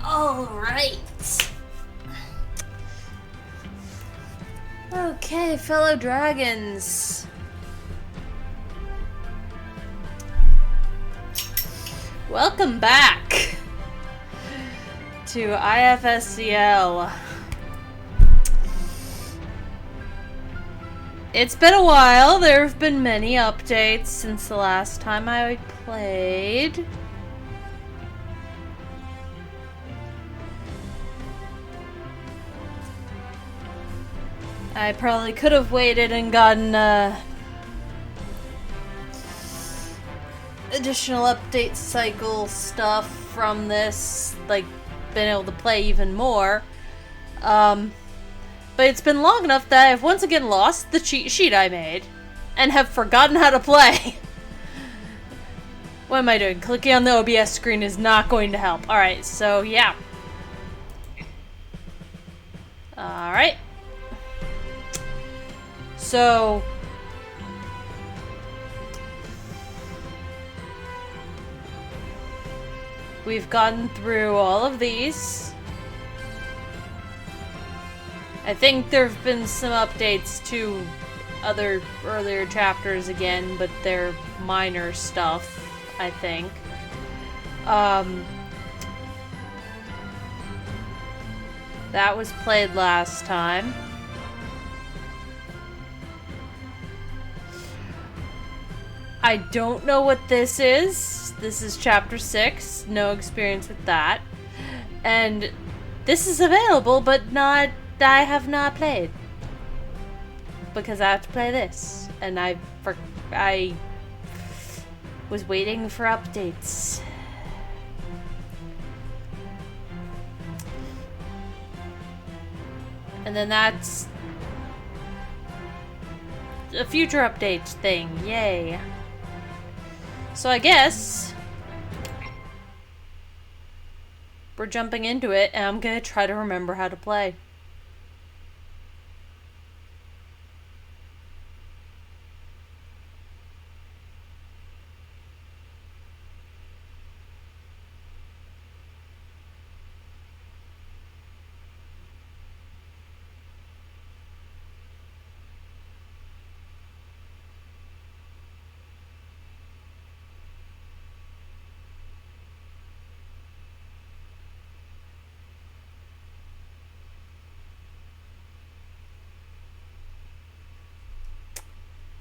All right. Okay, fellow dragons. Welcome back to IFSCL. It's been a while. There have been many updates since the last time I played. I probably could have waited and gotten additional update cycle stuff from this, like been able to play even more. But it's been long enough that I've once again lost the cheat sheet I made and have forgotten how to play. What am I doing? Clicking on the OBS screen is not going to help. Alright, so yeah. Alright. So we've gotten through all of these. I think there have been some updates to other earlier chapters again, but they're minor stuff, I think. That was played last time. I don't know what this is. This is chapter 6. No experience with that. And this is available, but not... I have not played. Because I have to play this. And I was waiting for updates. And then that's a future update thing. Yay. So I guess we're jumping into it, and I'm gonna try to remember how to play.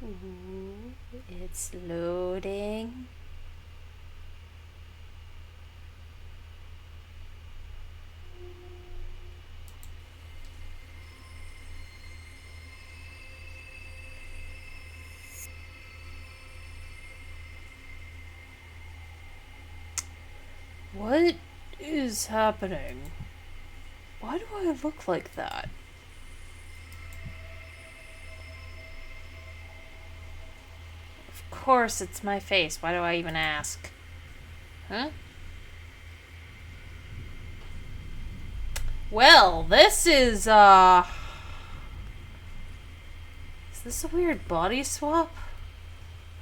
Ooh, it's loading. What is happening? Why do I look like that? Of course it's my face. Why do I even ask? Huh? Well, this is this a weird body swap?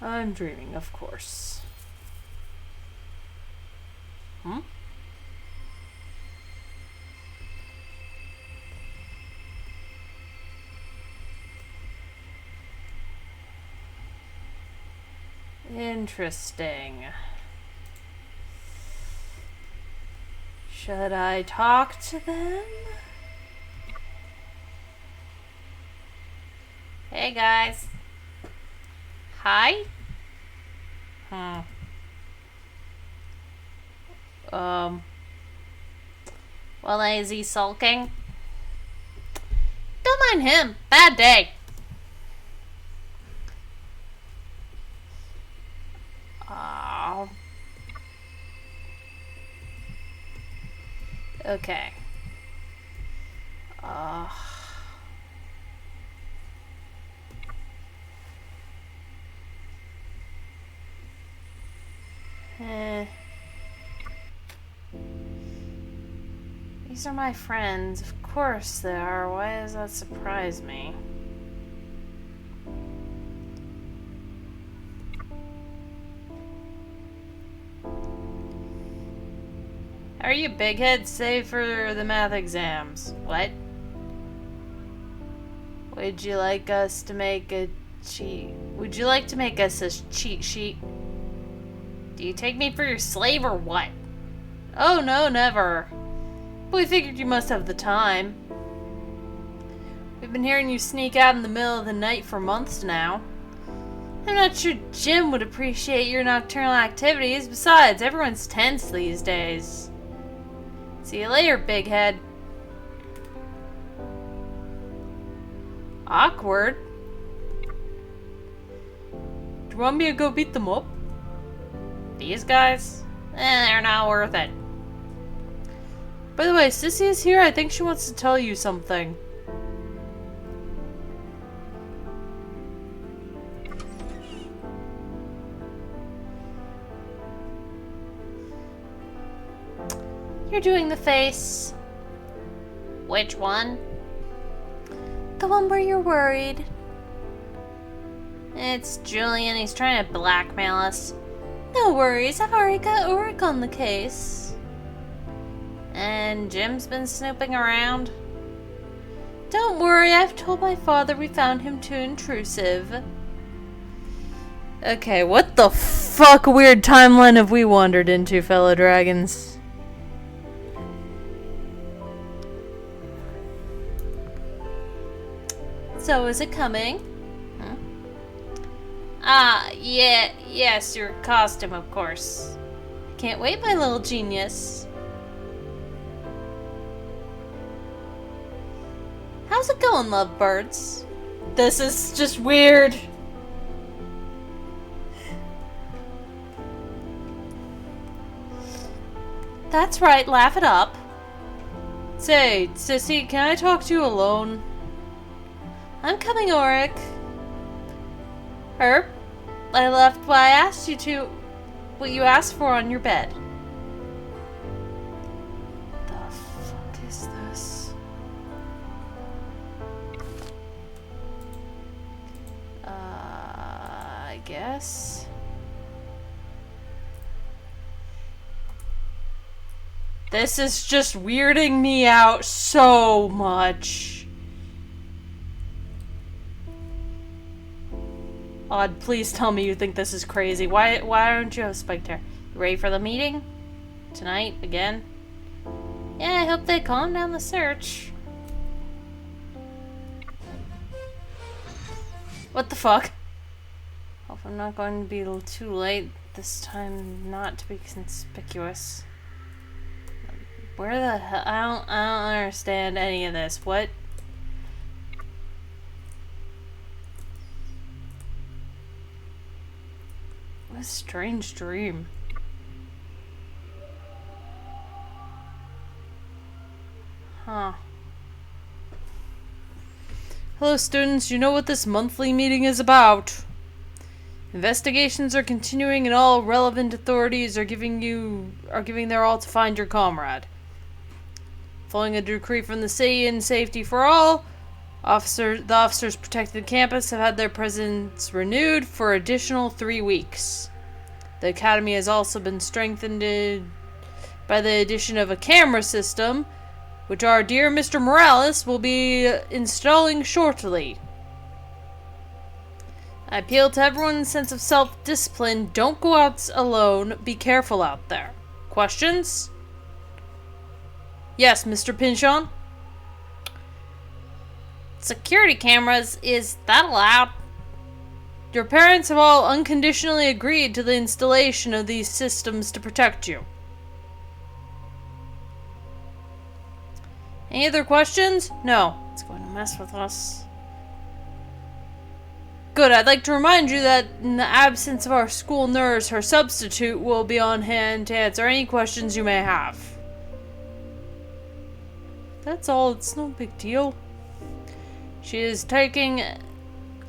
I'm dreaming, of course. Hmm? Interesting. Should I talk to them? Hey guys. Hi? Well, is he sulking? Don't mind him. Bad day. Okay. These are my friends. Of course they are. Why does that surprise me? How are you, big head? Save for the math exams. What? Would you like us to make a cheat? Would you like to make us a cheat sheet? Do you take me for your slave or what? Oh no, never. We figured you must have the time. We've been hearing you sneak out in the middle of the night for months now. I'm not sure Jim would appreciate your nocturnal activities. Besides, everyone's tense these days. See you later, big head. Awkward. Do you want me to go beat them up? These guys? They're not worth it. By the way, Sissi is here. I think she wants to tell you something. You're doing the face. Which one? The one where you're worried. It's Julian. He's trying to blackmail us. No worries. I've already got Ulrich on the case. And Jim's been snooping around. Don't worry. I've told my father we found him too intrusive. Okay, what the fuck weird timeline have we wandered into, fellow dragons? So, is it coming? Huh? Yes, your costume, of course. Can't wait, my little genius. How's it going, lovebirds? This is just weird. That's right, laugh it up. Say, Sissy, can I talk to you alone? I'm coming, Ulrich. Herb, I left what I asked you to, what you asked for on your bed. The fuck is this? I guess. This is just weirding me out so much. Odd, please tell me you think this is crazy. Why aren't you a spiked hair? You ready for the meeting? Tonight, again? Yeah, I hope they calm down the search. What the fuck? Hope I'm not going to be a little too late this time not to be conspicuous. Where the hell? I don't understand any of this. What? What a strange dream. Huh. Hello, students. You know what this monthly meeting is about. Investigations are continuing and all relevant authorities are giving their all to find your comrade. Following a decree from the city and safety for all, the officers protecting the campus have had their presence renewed for additional 3 weeks. The academy has also been strengthened by the addition of a camera system, which our dear Mr. Morales will be installing shortly. I appeal to everyone's sense of self-discipline. Don't go out alone. Be careful out there. Questions? Yes, Mr. Pinchon? Security cameras, is that allowed? Your parents have all unconditionally agreed to the installation of these systems to protect you. Any other questions? No. It's going to mess with us. Good. I'd like to remind you that in the absence of our school nurse, her substitute will be on hand to answer any questions you may have. That's all. It's no big deal. She is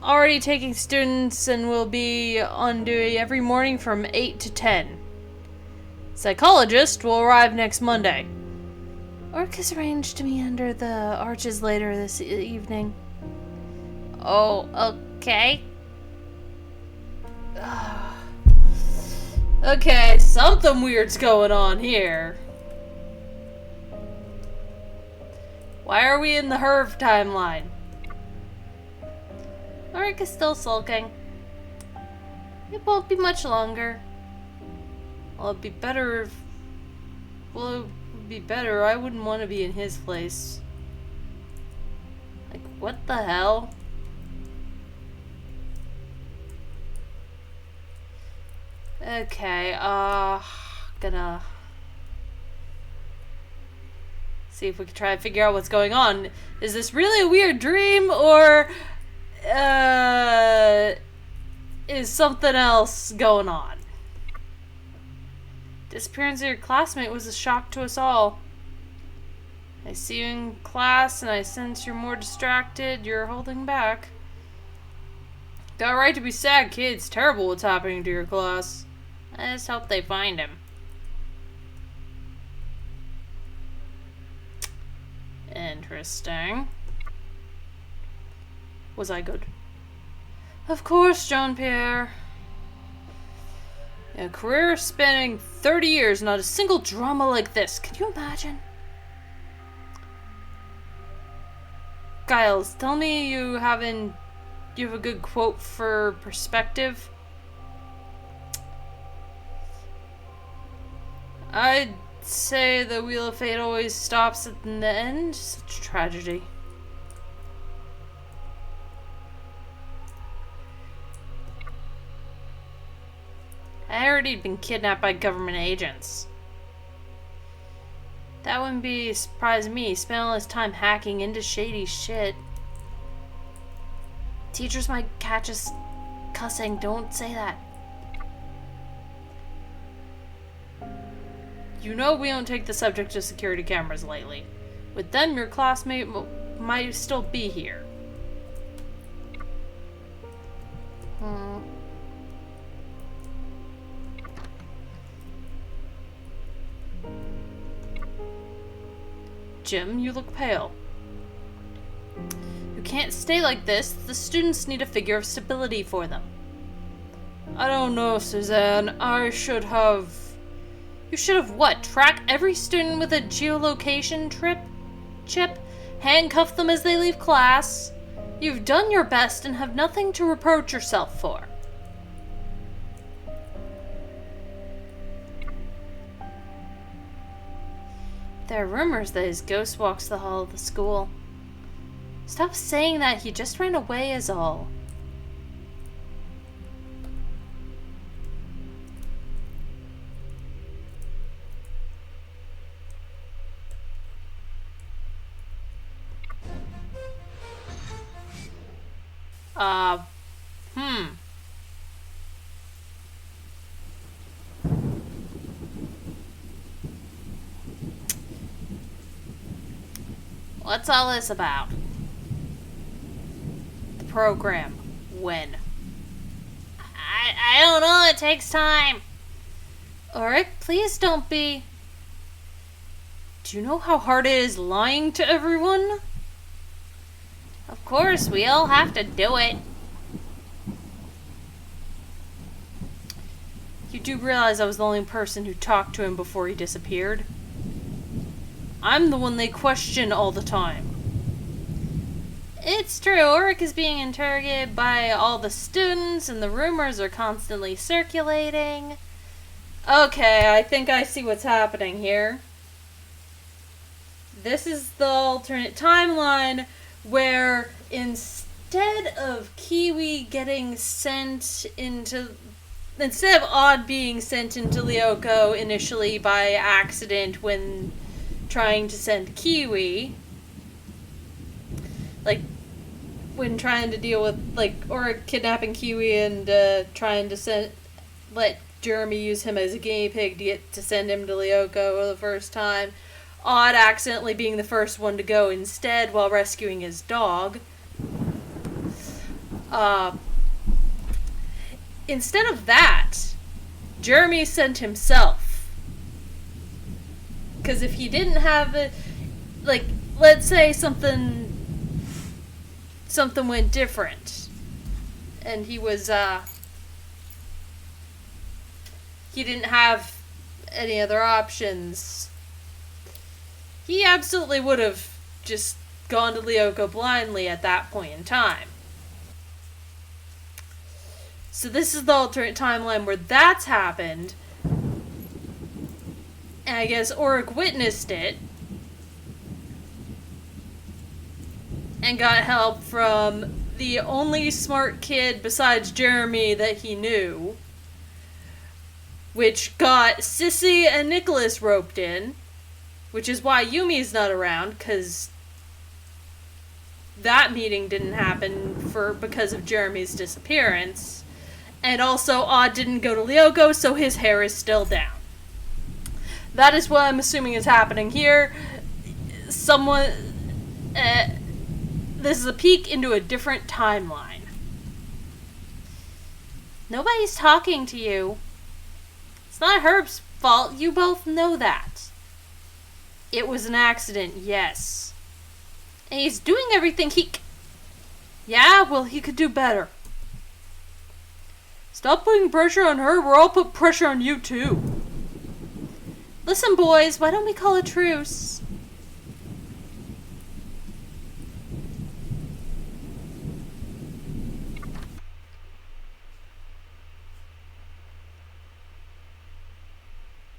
already taking students and will be on duty every morning from 8 to 10. Psychologist will arrive next Monday. Orc has arranged to meet under the arches later this evening. Oh, okay. Okay, something weird's going on here. Why are we in the Herve timeline? Ulrich is still sulking. It won't be much longer. Well, it'd be better if... Well, it would be better. I wouldn't want to be in his place. Like, what the hell? Okay, gonna... see if we can try and figure out what's going on. Is this really a weird dream, or... is something else going on? Disappearance of your classmate was a shock to us all. I see you in class and I sense you're more distracted. You're holding back. Got a right to be sad, kid. It's terrible what's happening to your class. I just hope they find him. Interesting. Was I good? Of course, Jean-Pierre. A career spanning 30 years, not a single drama like this. Can you imagine? Giles, tell me you have a good quote for perspective? I'd say the wheel of fate always stops at the end. Such tragedy. I heard he'd been kidnapped by government agents. That wouldn't be surprising me. He spent all his time hacking into shady shit. Teachers might catch us cussing. Don't say that. You know we don't take the subject of security cameras lightly. With them, your classmate might still be here. Jim, you look pale. You can't stay like this. The students need a figure of stability for them. I don't know, Suzanne. You should have what? Track every student with a geolocation chip? Handcuff them as they leave class? You've done your best and have nothing to reproach yourself for. There are rumors that his ghost walks the hall of the school. Stop saying that. He just ran away is all. What's all this about? The program. When? I don't know. It takes time. Ulrich, please don't be... Do you know how hard it is lying to everyone? Of course, we all have to do it. You do realize I was the only person who talked to him before he disappeared? I'm the one they question all the time. It's true, Ulrich is being interrogated by all the students and the rumors are constantly circulating. Okay, I think I see what's happening here. This is the alternate timeline where instead of Kiwi getting sent into... Instead of Odd being sent into Lyoko initially by accident when trying to send Kiwi, like when trying to deal with or kidnapping Kiwi and trying to let Jeremy use him as a guinea pig to send him to Lyoko the first time, Odd accidentally being the first one to go instead while rescuing his dog. Instead of that, Jeremy sent himself. Because if he didn't have it, let's say something went different, and he was, he didn't have any other options, he absolutely would have just gone to Lyoko blindly at that point in time. So this is the alternate timeline where that's happened. And I guess Ulrich witnessed it. And got help from the only smart kid besides Jeremy that he knew. Which got Sissi and Nicholas roped in. Which is why Yumi's not around, because that meeting didn't happen because of Jeremy's disappearance. And also, Odd didn't go to Lyoko, so his hair is still down. That is what I'm assuming is happening here. This is a peek into a different timeline. Nobody's talking to you. It's not Herb's fault. You both know that. It was an accident, yes. And he's doing everything Yeah, well, he could do better. Stop putting pressure on her, or I'll put pressure on you too. Listen, boys, why don't we call a truce?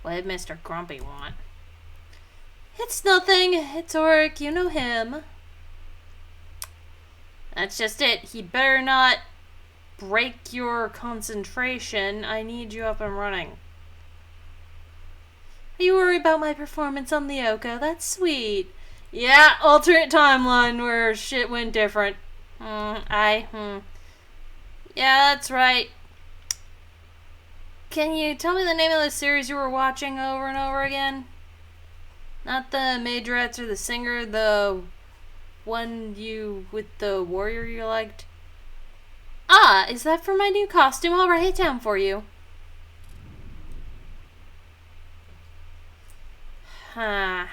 What did Mr. Grumpy want? It's nothing. It's Ulrich. You know him. That's just it. He'd better not break your concentration. I need you up and running. Are you worried about my performance on Lyoko? That's sweet. Yeah, alternate timeline where shit went different. Yeah, that's right. Can you tell me the name of the series you were watching over and over again? Not the Majorettes or the singer, the one with the warrior you liked? Ah, is that for my new costume? I'll write it down for you. Huh.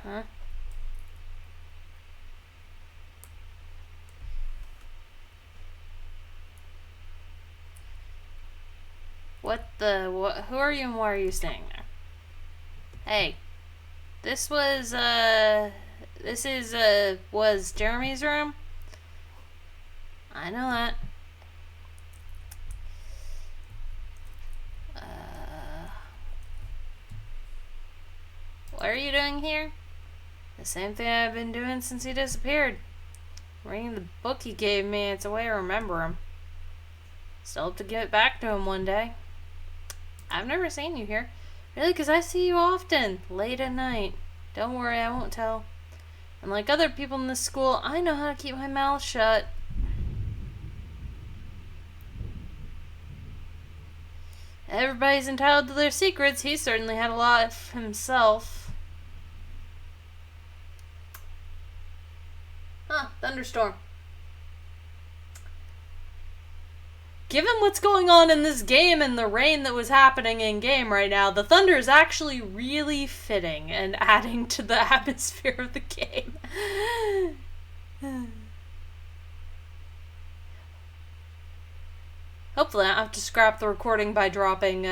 Huh? Who are you and why are you staying there? Hey. This was Jeremy's room? I know that. What are you doing here? The same thing I've been doing since he disappeared. Reading the book he gave me, it's a way to remember him. Still hope to get back to him one day. I've never seen you here. Really, because I see you often, late at night. Don't worry, I won't tell. And like other people in this school, I know how to keep my mouth shut. Everybody's entitled to their secrets. He certainly had a lot himself. Huh, thunderstorm. Given what's going on in this game and the rain that was happening in game right now, the thunder is actually really fitting and adding to the atmosphere of the game. Hopefully I don't have to scrap the recording by dropping,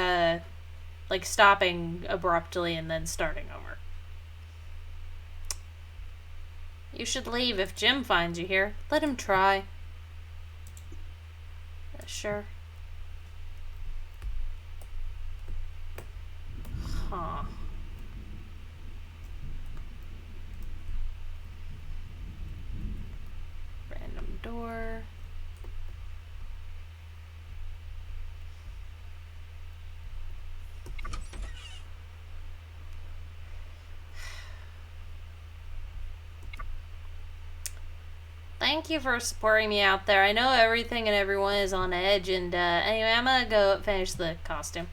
stopping abruptly and then starting over. You should leave if Jim finds you here. Let him try. Sure. Huh. Random door. Thank you for supporting me out there. I know everything and everyone is on edge, and anyway, I'm gonna go finish the costume.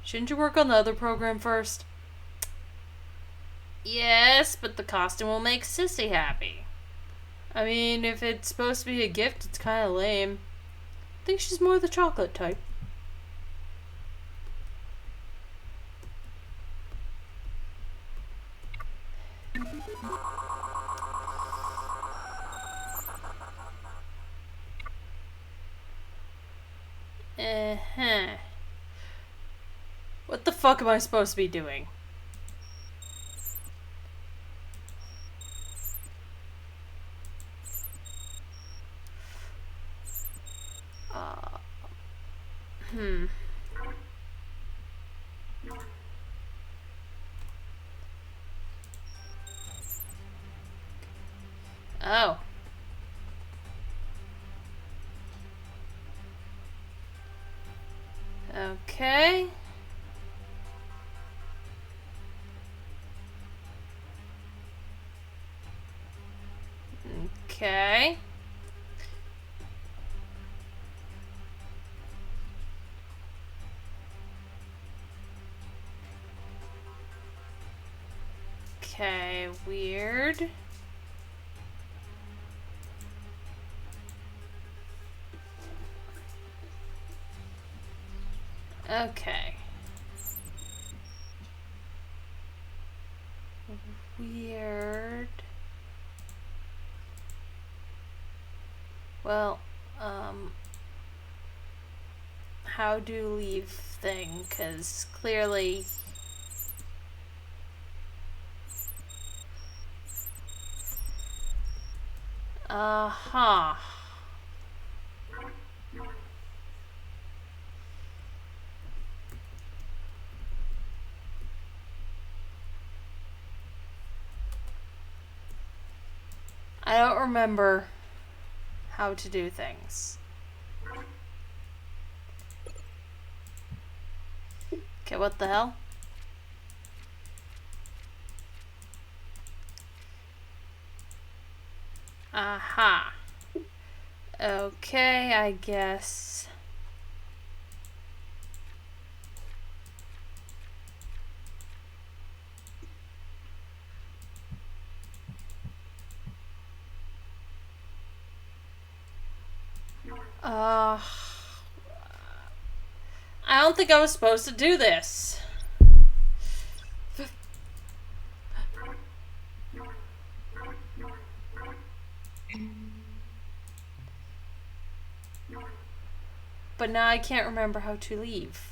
Shouldn't you work on the other program first? Yes, but the costume will make Sissi happy. I mean, if it's supposed to be a gift, it's kind of lame. I think she's more the chocolate type. Uh-huh. What the fuck am I supposed to be doing? Hmm. Oh. Okay. Okay. Okay, weird. Okay. Weird. Well, how do leave thing? Because clearly... Uh-huh. I don't remember how to do things. Okay, what the hell? Aha. Okay, I guess. I don't think I was supposed to do this. But now I can't remember how to leave.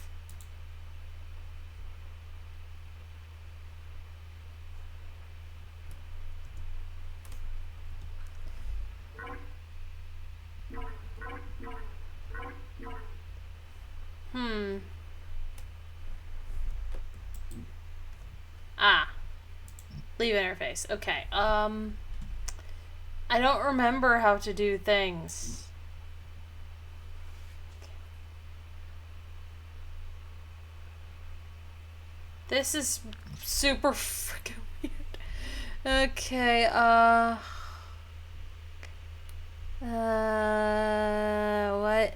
Ah. Leave interface. Okay. I don't remember how to do things. This is super freaking weird. Okay, what?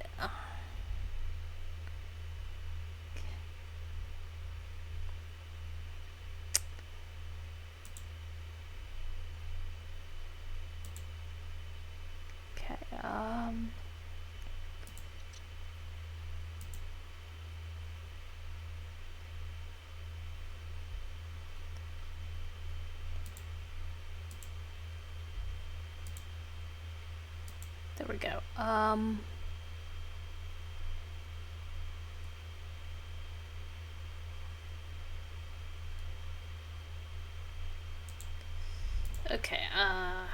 Okay, there we go. Okay, I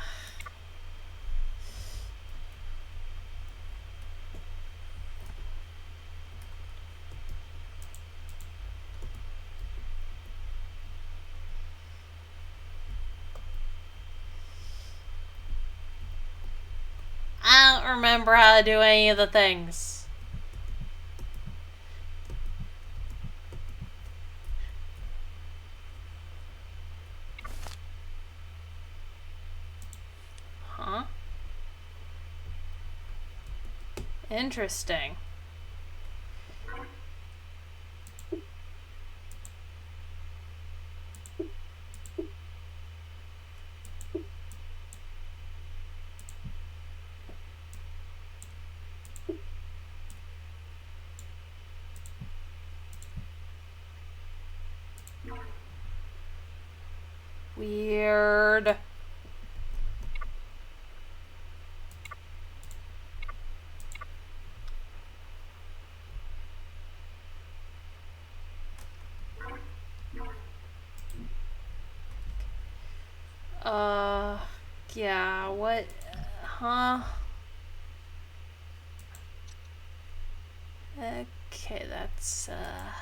don't remember how to do any of the things. Huh? Interesting. Weird. Yeah, what? Huh? Okay, that's, uh...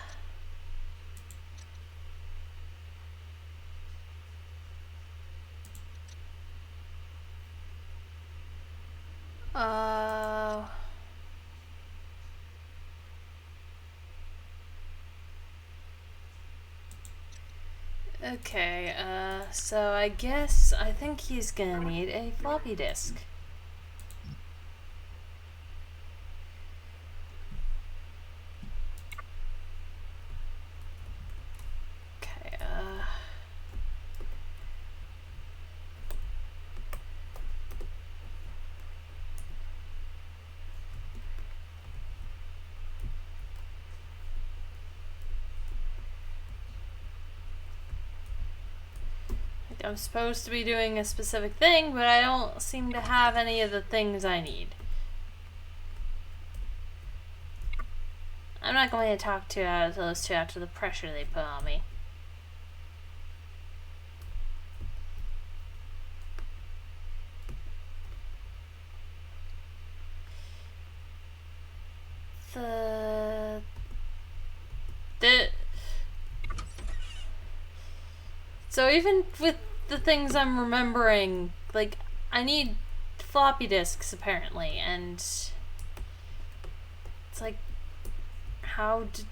Okay, so I think he's gonna need a floppy disk. Okay, I'm supposed to be doing a specific thing, but I don't seem to have any of the things I need. I'm not going to talk to those two after the pressure they put on me. So even with the things I'm remembering, like, I need floppy disks apparently, and it's like, how to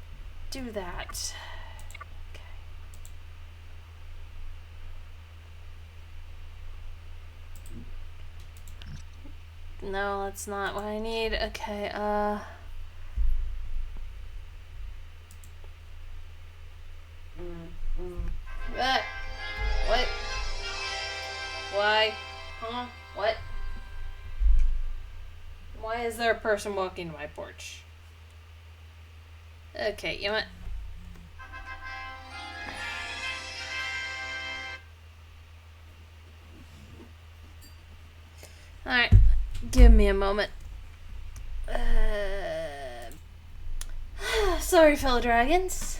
do that? Okay. No, that's not what I need. Okay, What? Why? Huh? What? Why is there a person walking to my porch? Okay, you know what? Alright, give me a moment. Sorry, fellow dragons.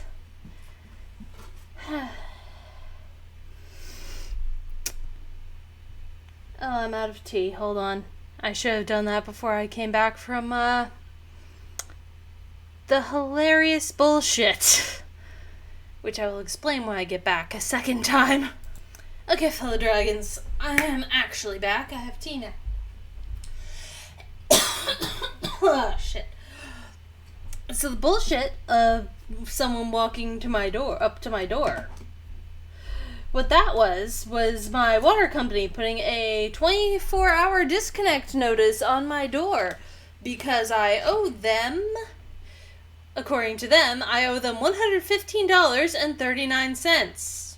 Oh, I'm out of tea. Hold on. I should have done that before I came back from, the hilarious bullshit. Which I will explain when I get back a second time. Okay, fellow dragons. I am actually back. I have tea now. Oh, shit. So the bullshit of someone walking to my door, up to my door. What that was my water company putting a 24-hour disconnect notice on my door because I owe them, according to them, I owe them $115.39.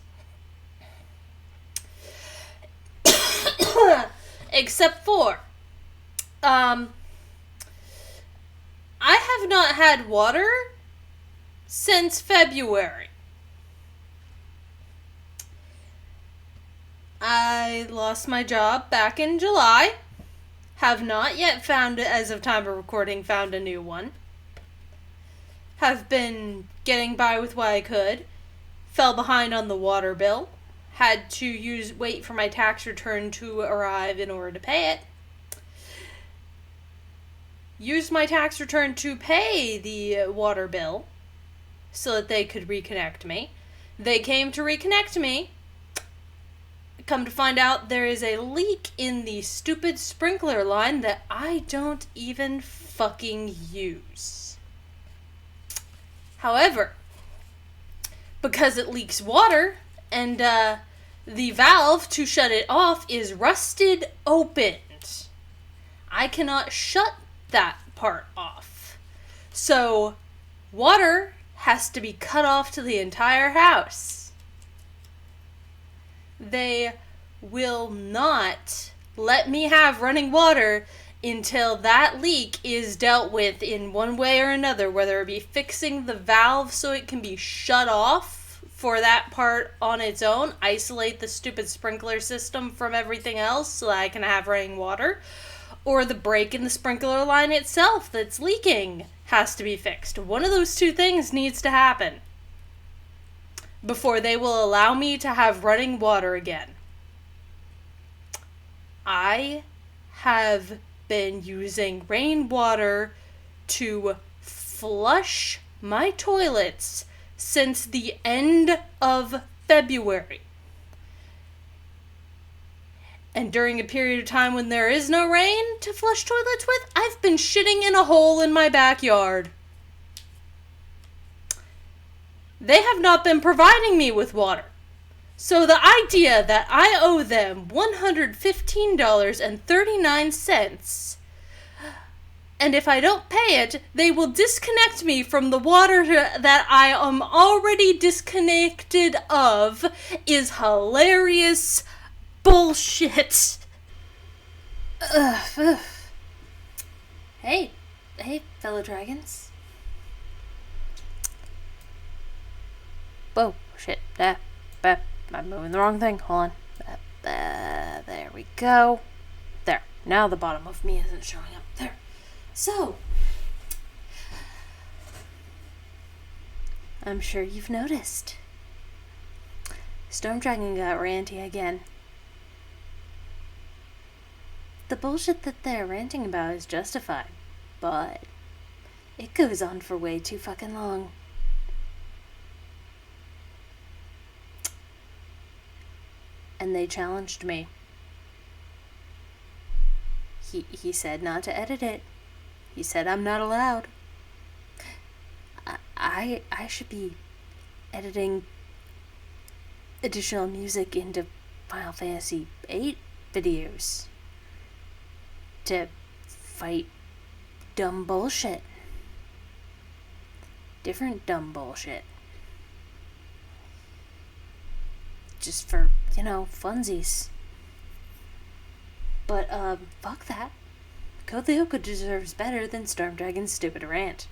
Except for, I have not had water since February. I lost my job back in July. Have not yet found, as of time of recording, found a new one. Have been getting by with what I could. Fell behind on the water bill. Had to wait for my tax return to arrive in order to pay it. Used my tax return to pay the water bill so that they could reconnect me. They came to reconnect me. Come to find out, there is a leak in the stupid sprinkler line that I don't even fucking use. However, because it leaks water, and the valve to shut it off is rusted opened, I cannot shut that part off. So, water has to be cut off to the entire house. They will not let me have running water until that leak is dealt with in one way or another, whether it be fixing the valve so it can be shut off for that part on its own, isolate the stupid sprinkler system from everything else so that I can have running water, or the break in the sprinkler line itself that's leaking has to be fixed. One of those two things needs to happen before they will allow me to have running water again. I have been using rainwater to flush my toilets since the end of February. And during a period of time when there is no rain to flush toilets with, I've been shitting in a hole in my backyard. They have not been providing me with water. So the idea that I owe them $115.39, and if I don't pay it, they will disconnect me from the water that I am already disconnected of, is hilarious bullshit. Ugh. Hey, fellow dragons. Whoa, shit, I'm moving the wrong thing. Hold on. There we go. There. Now the bottom of me isn't showing up. There. So, I'm sure you've noticed. StormDragon got ranty again. The bullshit that they're ranting about is justified, but it goes on for way too fucking long. And they challenged me. He said not to edit it. He said I'm not allowed. I should be editing additional music into Final Fantasy VIII videos to fight dumb bullshit. Different dumb bullshit. Just for, funsies. But, fuck that. Code Lyoko deserves better than StormDragon's stupid rant.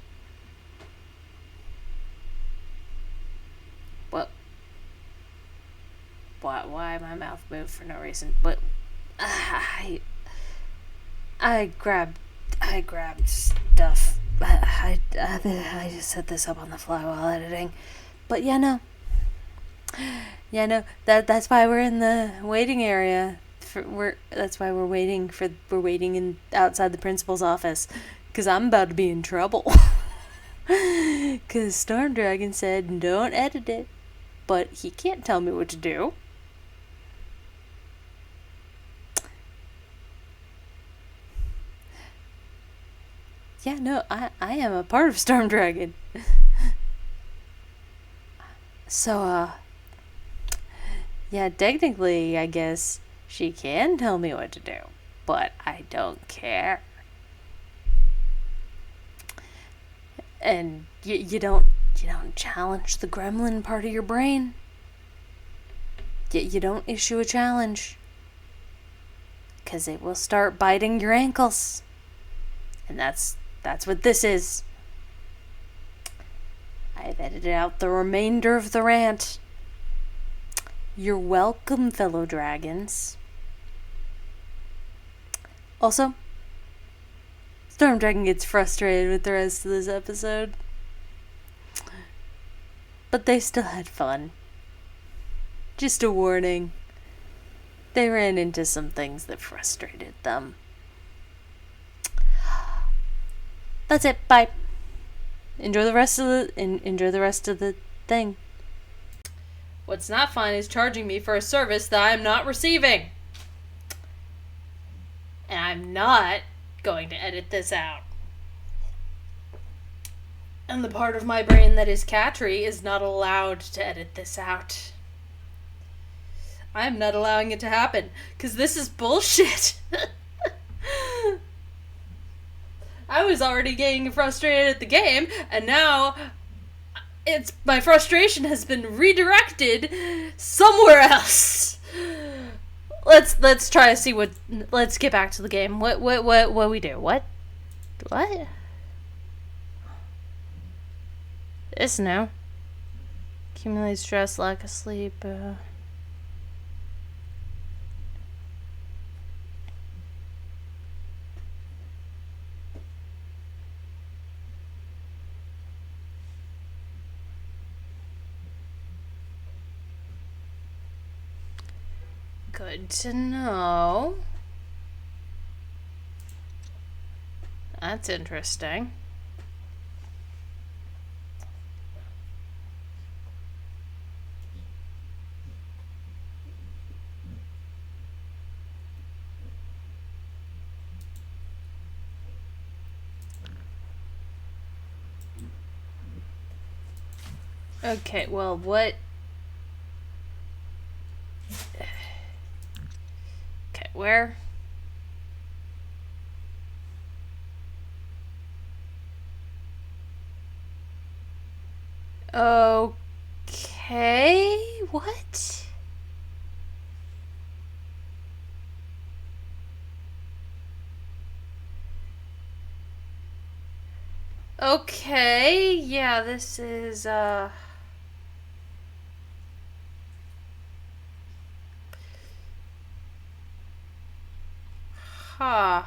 What? Why my mouth moved for no reason? But, I grabbed stuff. I just set this up on the fly while editing. But, that's why we're in the waiting area. That's why we're waiting in outside the principal's office, because I'm about to be in trouble. Because StormDragon said don't edit it, but he can't tell me what to do. Yeah, no, I am a part of StormDragon. So, yeah, technically, I guess she can tell me what to do, but I don't care. And you don't challenge the gremlin part of your brain. You don't issue a challenge, 'cause it will start biting your ankles. And that's what this is. I've edited out the remainder of the rant. You're welcome, fellow dragons. Also, StormDragon gets frustrated with the rest of this episode. But they still had fun. Just a warning. They ran into some things that frustrated them. That's it. Bye. Enjoy the rest of the thing. What's not fun is charging me for a service that I'm not receiving. And I'm not going to edit this out. And the part of my brain that is Catry is not allowed to edit this out. I'm not allowing it to happen, because this is bullshit. I was already getting frustrated at the game, and now my frustration has been redirected somewhere else. Let's try to see let's get back to the game. What we do? What? This now. Accumulate stress, lack of sleep, Good to know. That's interesting. Okay, well, what... Okay, where? Okay, what? Okay, yeah, this is, Huh.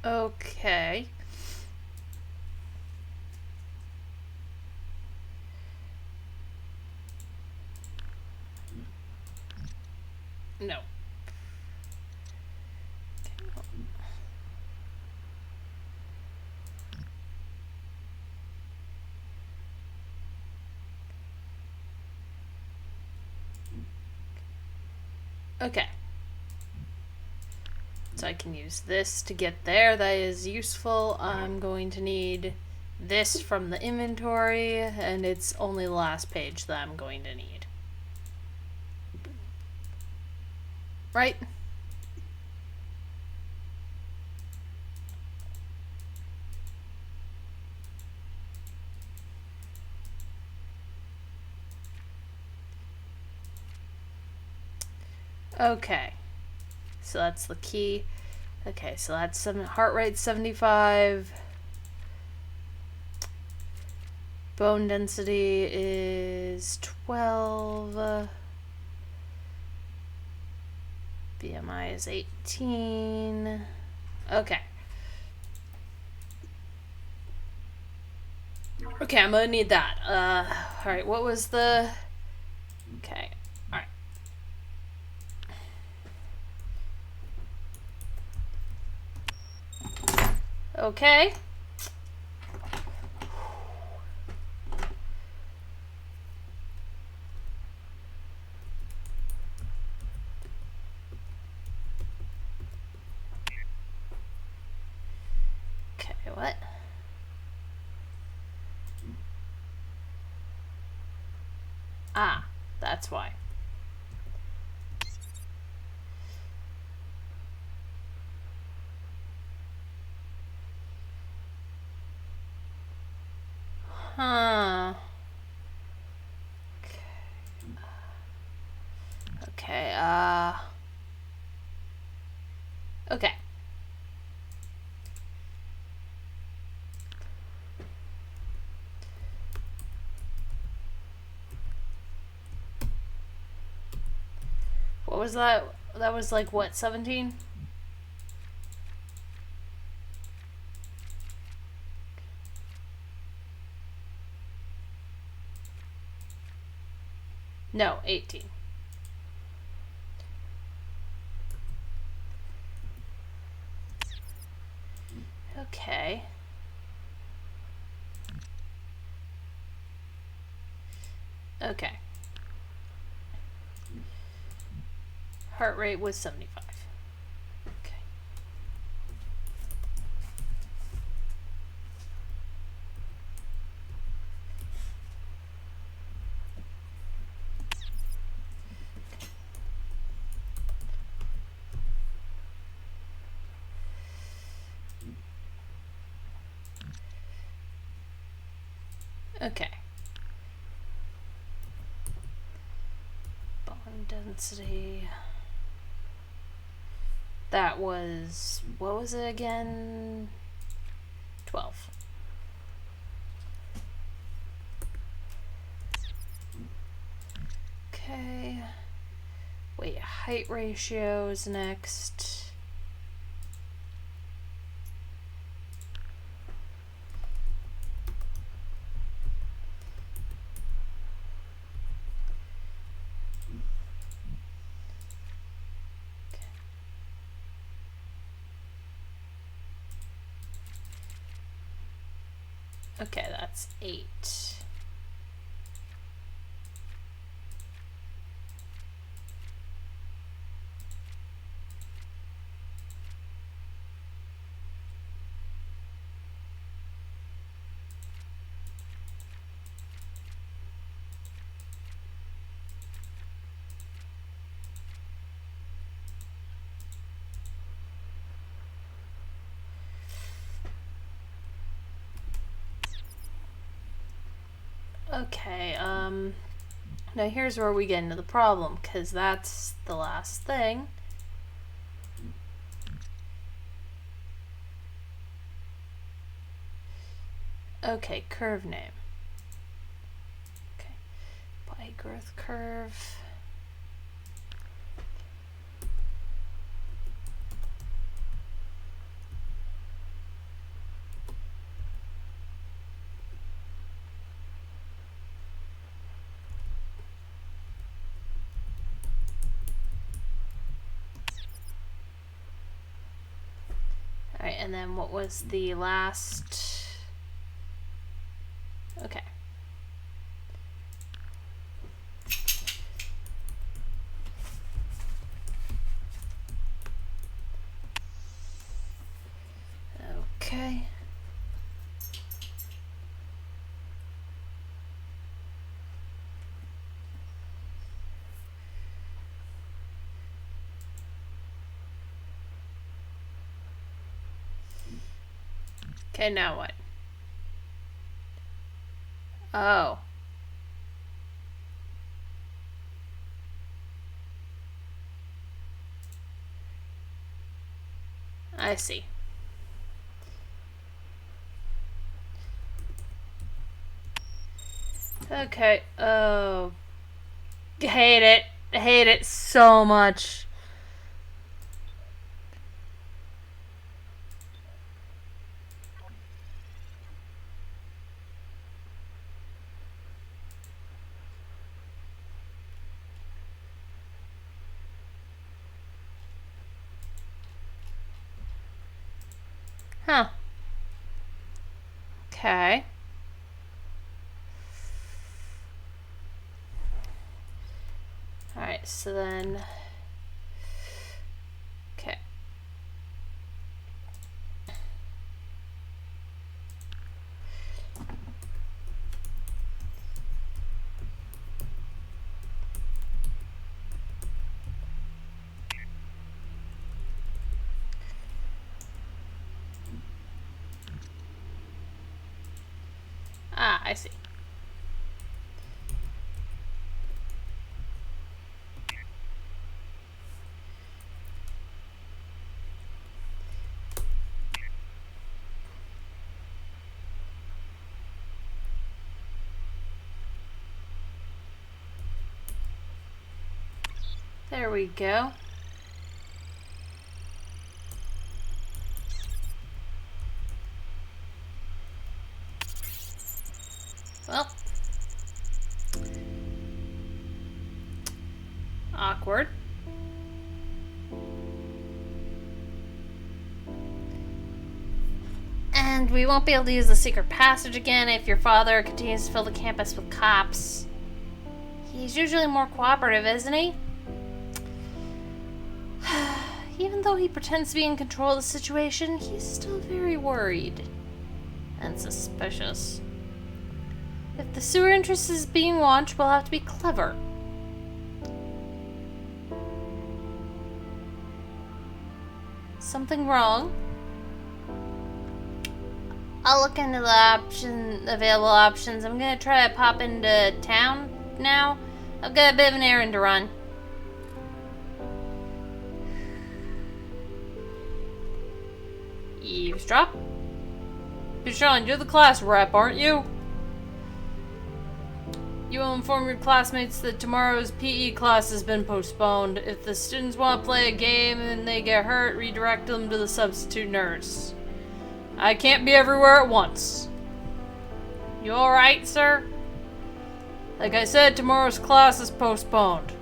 Okay. No. Okay. So I can use this to get there. That is useful. I'm going to need this from the inventory, and it's only the last page that I'm going to need. Right? Okay. So that's the key. Okay, so that's some heart rate 75. Bone density is 12. BMI is 18. Okay. Okay, I'm gonna need that. Alright, what was the... Okay, alright. Okay. Okay, what? Ah, that's why. Huh. Okay, okay. What was that? That was like, what, 17? No, 18. Okay. Okay. Heart rate was 75. Okay. Okay. Bone density. That was... What was it again? 12. Okay. Wait, height ratio is next. Okay, that's 8. Okay, now here's where we get into the problem, because that's the last thing. Okay, curve name. Okay, by growth curve. Alright, and then what was the last? Okay. Okay. Okay, now what? Oh. I see. Okay, oh. Hate it. Hate it so much. Huh. Okay. Alright, so then... Okay. Ah, I see. There we go. Well. Awkward. And we won't be able to use the secret passage again if your father continues to fill the campus with cops. He's usually more cooperative, isn't he? Even though he pretends to be in control of the situation, he's still very worried and suspicious. If the sewer entrance is being watched, we'll have to be clever. Something wrong? I'll look into the available options. I'm gonna try to pop into town now. I've got a bit of an errand to run. Eavesdrop? Bishan, you're the class rep, aren't you? You will inform your classmates that tomorrow's PE class has been postponed. If the students want to play a game and they get hurt, redirect them to the substitute nurse. I can't be everywhere at once. You alright, sir? Like I said, tomorrow's class is postponed.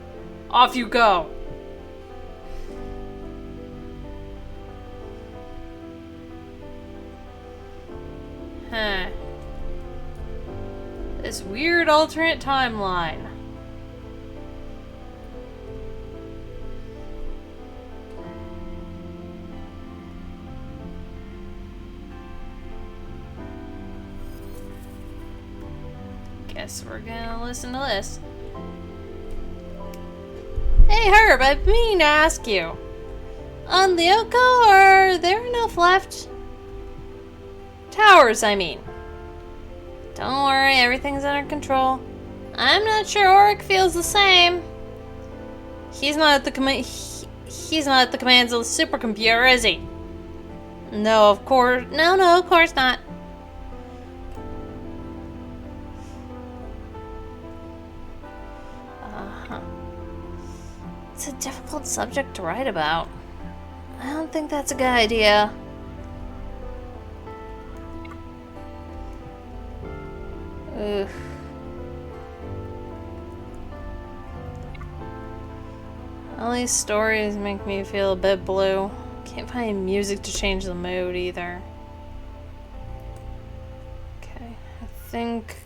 Off you go. Huh. This weird alternate timeline. Guess we're gonna listen to this. Hey Herb, I've been meaning to ask you. On Lyoko, are there enough left? Towers, I mean. Don't worry, everything's under control. I'm not sure Ulrich feels the same. He's not at the commands of the supercomputer, is he? No, of course. No, of course not. It's a difficult subject to write about. I don't think that's a good idea. Ugh. All these stories make me feel a bit blue. Can't find music to change the mood either. Okay, I think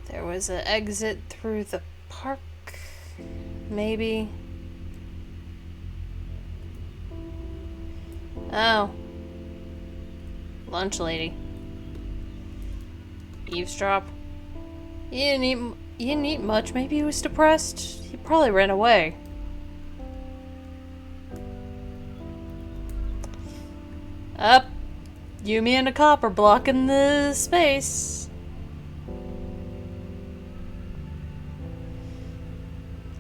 there was an exit through the park. Maybe. Oh. Lunch lady. Eavesdrop. He didn't eat much. Maybe he was depressed. He probably ran away. Up. You, me, and a cop are blocking the space.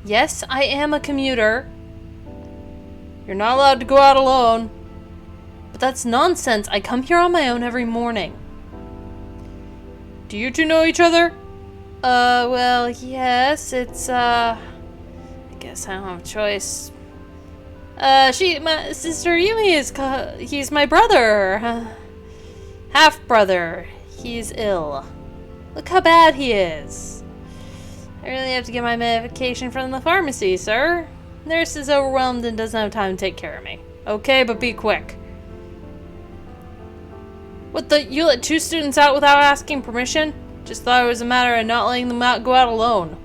Yes, I am a commuter. You're not allowed to go out alone. But that's nonsense. I come here on my own every morning. Do you two know each other? Well, yes, it's, I guess I don't have a choice. My sister Yumi he's my brother. Half-brother. He's ill. Look how bad he is. I really have to get my medication from the pharmacy, sir. Nurse is overwhelmed and doesn't have time to take care of me. Okay, but be quick. What the? You let two students out without asking permission? Just thought it was a matter of not letting them go out alone.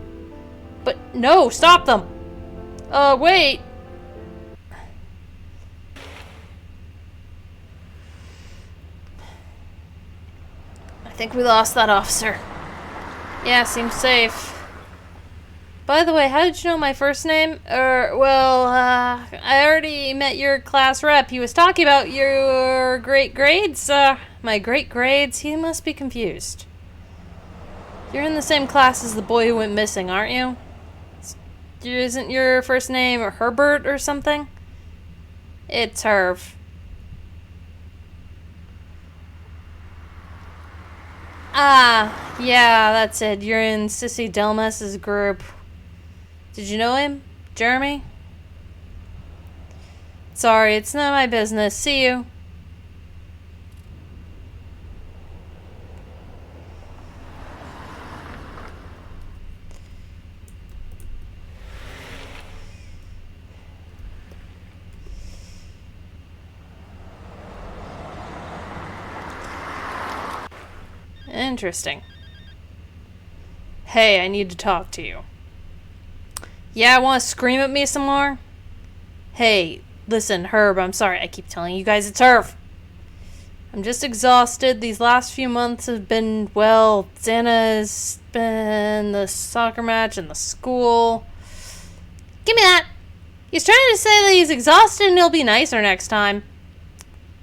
But no, stop them! Wait! I think we lost that officer. Yeah, seems safe. By the way, how did you know my first name? I already met your class rep. He was talking about your great grades. My great grades? He must be confused. You're in the same class as the boy who went missing, aren't you? Isn't your first name Herbert or something? It's Herve. Ah, yeah, that's it. You're in Sissi Delmas's group. Did you know him? Jeremy? Sorry, it's not my business. See you. Interesting. Hey, I need to talk to you. Yeah, want to scream at me some more? Hey, listen, Herb, I'm sorry. I keep telling you guys it's Herb. I'm just exhausted. These last few months have been, well, Xana's been the soccer match and the school. Give me that. He's trying to say that he's exhausted and he'll be nicer next time.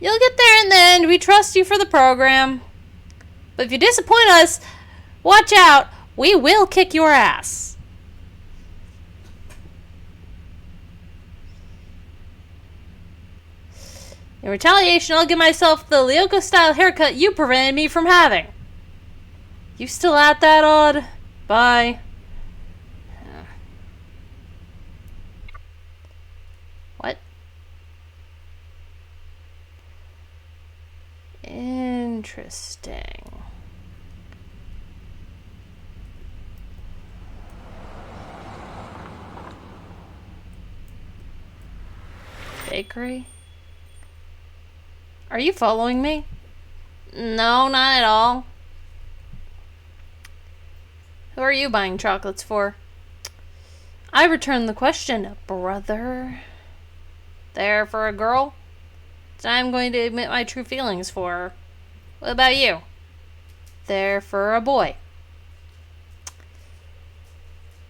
You'll get there in the end. We trust you for the program. But if you disappoint us, watch out. We will kick your ass. In retaliation, I'll give myself the Lyoko-style haircut you prevented me from having. You still at that, Odd? Bye. What? Interesting. Bakery? Are you following me? No, not at all. Who are you buying chocolates for? I return the question, brother. There for a girl? So I'm going to admit my true feelings for her. What about you? There for a boy.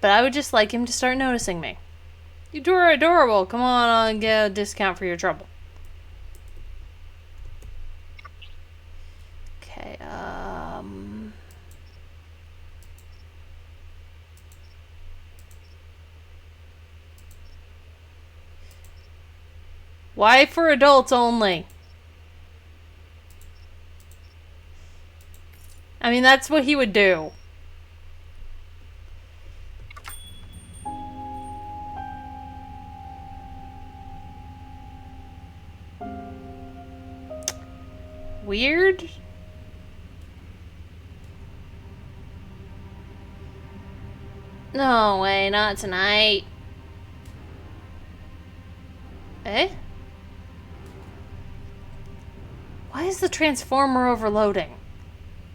But I would just like him to start noticing me. You two are adorable. Come on, I'll get a discount for your trouble. Okay, why for adults only? I mean, that's what he would do. Weird? No way, not tonight. Eh? Why is the transformer overloading?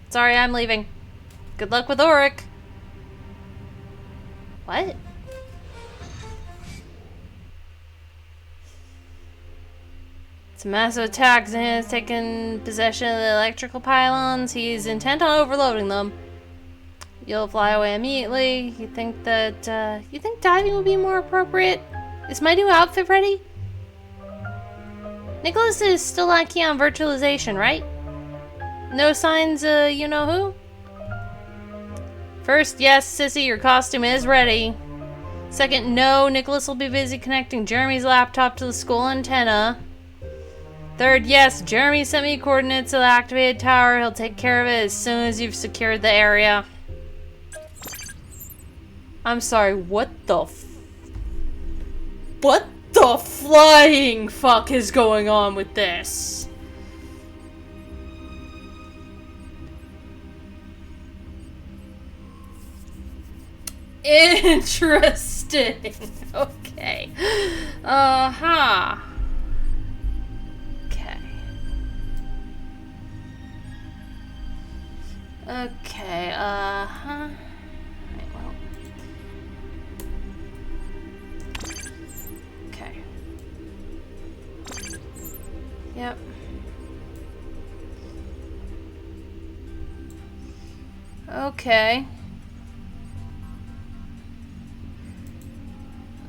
Sorry, I'm leaving. Good luck with Ulrich. What? It's a massive attack. Zan has taken possession of the electrical pylons. He's intent on overloading them. You'll fly away immediately. You think diving would be more appropriate? Is my new outfit ready? Nicholas is still not keen on virtualization, right? No signs, you know who? First, yes, Sissy, your costume is ready. Second, no, Nicholas will be busy connecting Jeremy's laptop to the school antenna. Third, yes, Jeremy sent me coordinates of the activated tower. He'll take care of it as soon as you've secured the area. I'm sorry, what the flying fuck is going on with this? Interesting. Okay. Uh-huh. Okay. Okay, uh-huh. Well. Okay. Yep. Okay.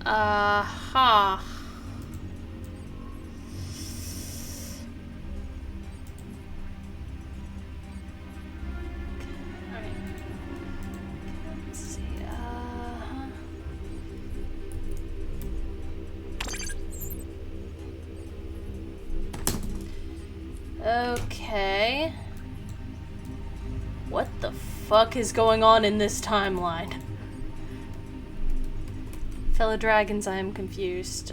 Uh-huh. Alright. Let's see. Okay. What the fuck is going on in this timeline? Fellow dragons, I am confused.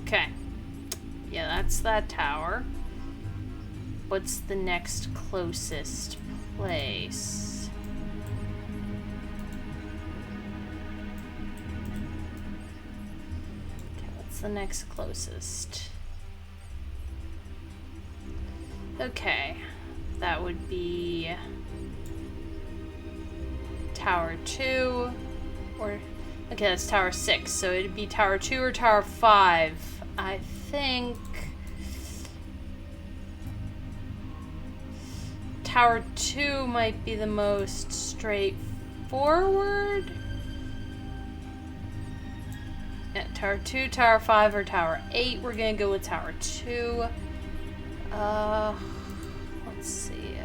Okay. Yeah, that's that tower. What's the next closest place? Okay, what's the next closest? Okay, that would be Tower 2, or, okay, that's Tower 6, so it'd be Tower 2 or Tower 5. I think Tower 2 might be the most straightforward. Yeah, Tower 2, Tower 5, or Tower 8. We're gonna go with Tower 2. Let's see.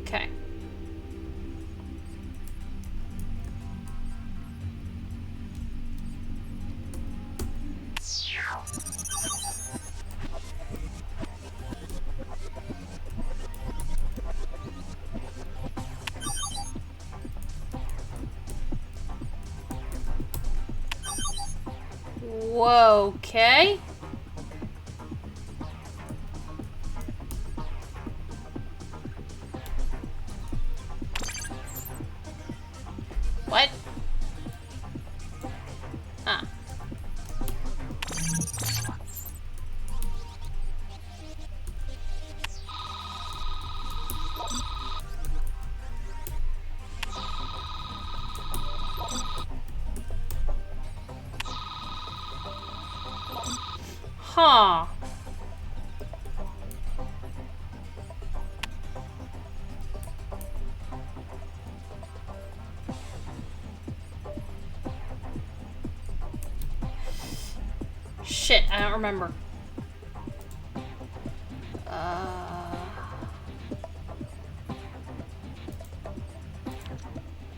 Okay. Whoa, okay. What? Ah. Huh. Shit, I don't remember.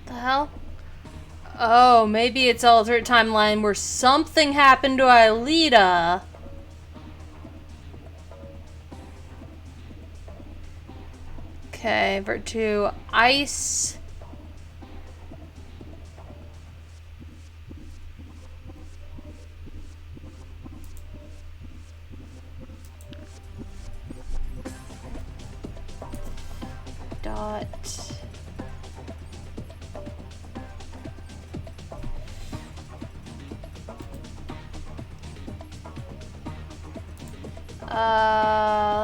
The hell? Oh, maybe it's alternate timeline where something happened to Aelita. Okay, vert to ice. Dot.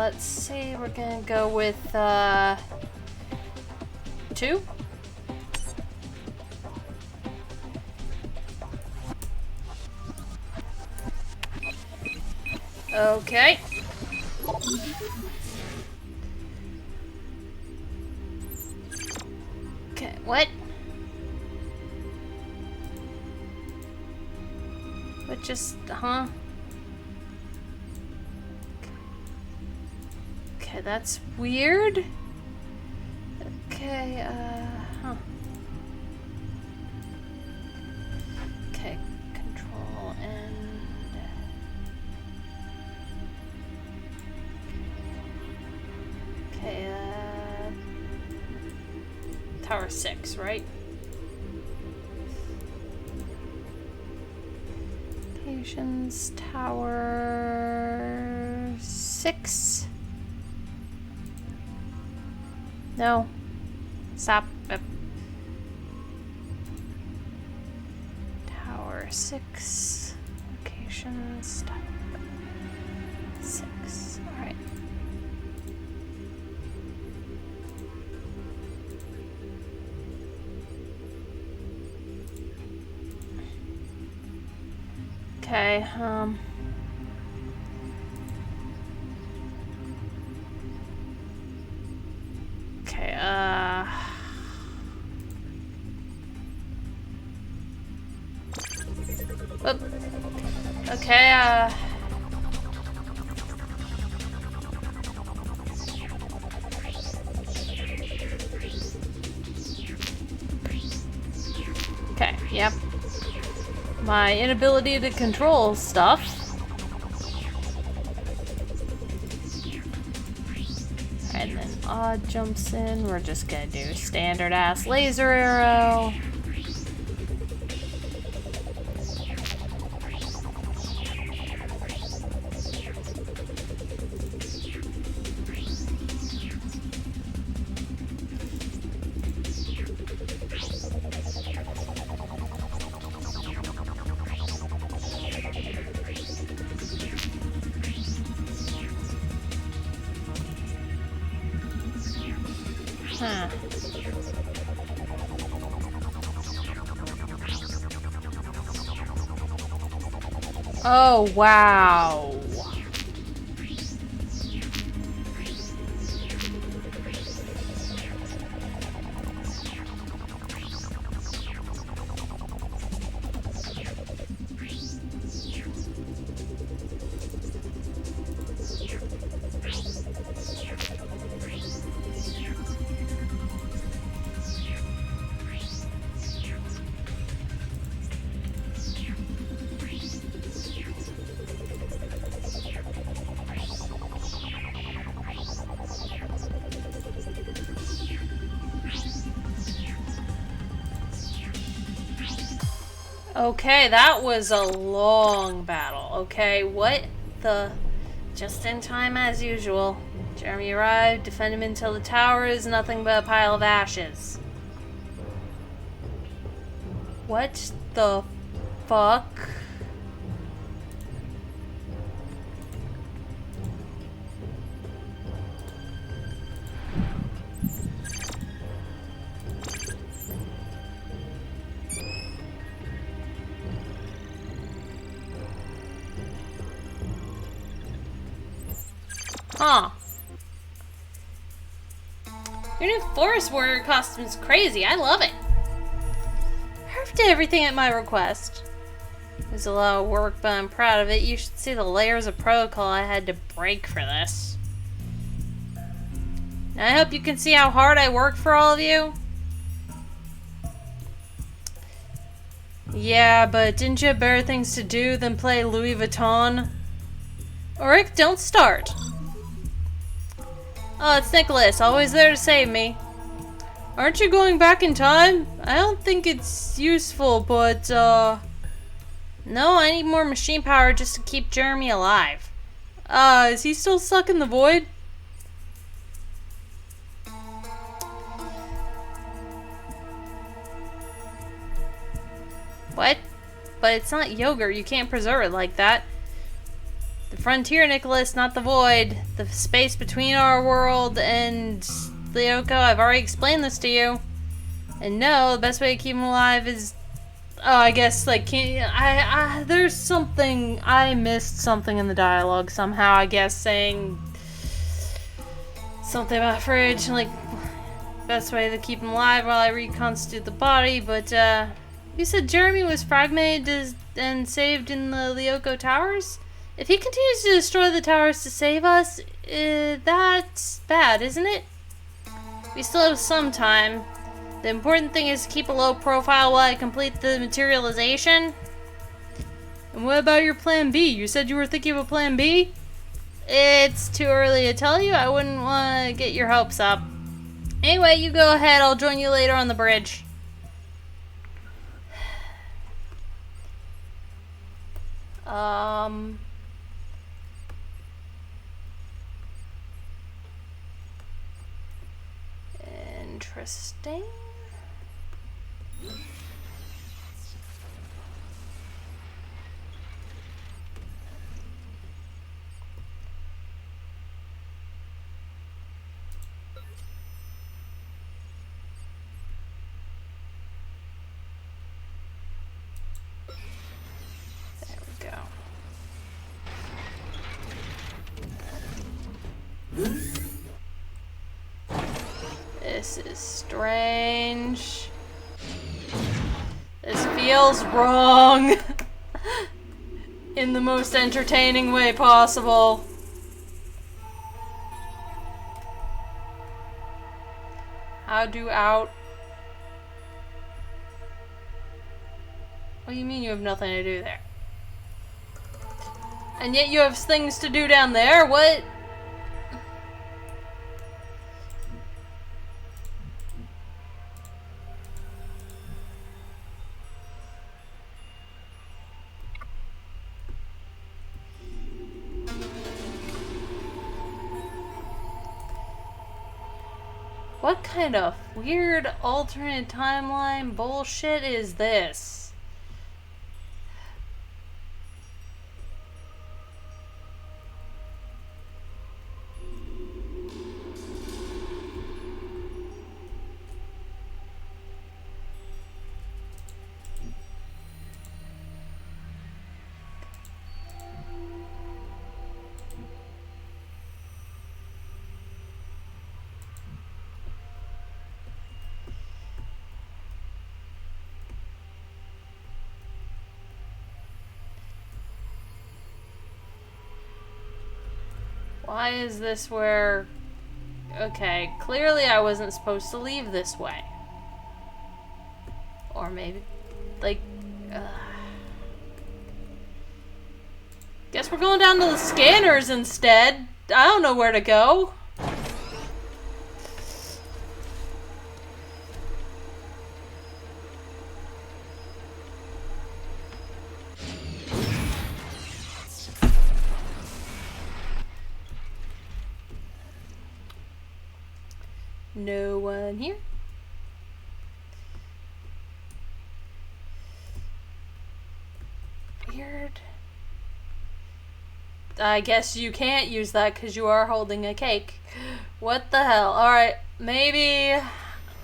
Let's see, we're gonna go with, 2? Okay. Okay, what? What just, huh? Okay, that's weird. Okay, huh. Okay, control and... Okay, Tower 6, right? Locations, Tower 6. No. Stop. Tower 6. Locations. Tower 6. Alright. Okay, Okay, Whoop. Okay, Okay, yep. My inability to control stuff. And then Odd jumps in. We're just gonna do standard ass laser arrow. Huh. Oh, wow. Okay, that was a long battle. Okay, what the... Just in time as usual. Jeremy arrived, defend him until the tower is nothing but a pile of ashes. What the fuck? Huh. Your new Forest Warrior costume is crazy. I love it. Herve did everything at my request. It was a lot of work, but I'm proud of it. You should see the layers of protocol I had to break for this. Now, I hope you can see how hard I work for all of you. Yeah, but didn't you have better things to do than play Louis Vuitton? Ulrich, don't start. Oh, it's Nicholas, always there to save me. Aren't you going back in time? I don't think it's useful, but, no, I need more machine power just to keep Jeremy alive. Is he still stuck in the void? What? But it's not yogurt, you can't preserve it like that. The frontier, Nicholas, not the void. The space between our world and Lyoko. I've already explained this to you. And no, the best way to keep him alive is... Oh, I guess, like, there's something... I missed something in the dialogue somehow, I guess, saying... Something about fridge, like... Best way to keep him alive while I reconstitute the body, but, You said Jeremy was fragmented and saved in the Lyoko towers? If he continues to destroy the towers to save us, that's bad, isn't it? We still have some time. The important thing is to keep a low profile while I complete the materialization. And what about your plan B? You said you were thinking of a plan B? It's too early to tell you. I wouldn't want to get your hopes up. Anyway, you go ahead. I'll join you later on the bridge. Interesting. There we go. This is strange. This feels wrong. In the most entertaining way possible. How do out? What do you mean you have nothing to do there? And yet you have things to do down there? What? What kind of weird alternate timeline bullshit is this? Why is this where... Okay, clearly I wasn't supposed to leave this way. Or maybe... Like... Guess we're going down to the scanners instead. I don't know where to go. No one here. Weird. I guess you can't use that because you are holding a cake. What the hell? Alright, maybe...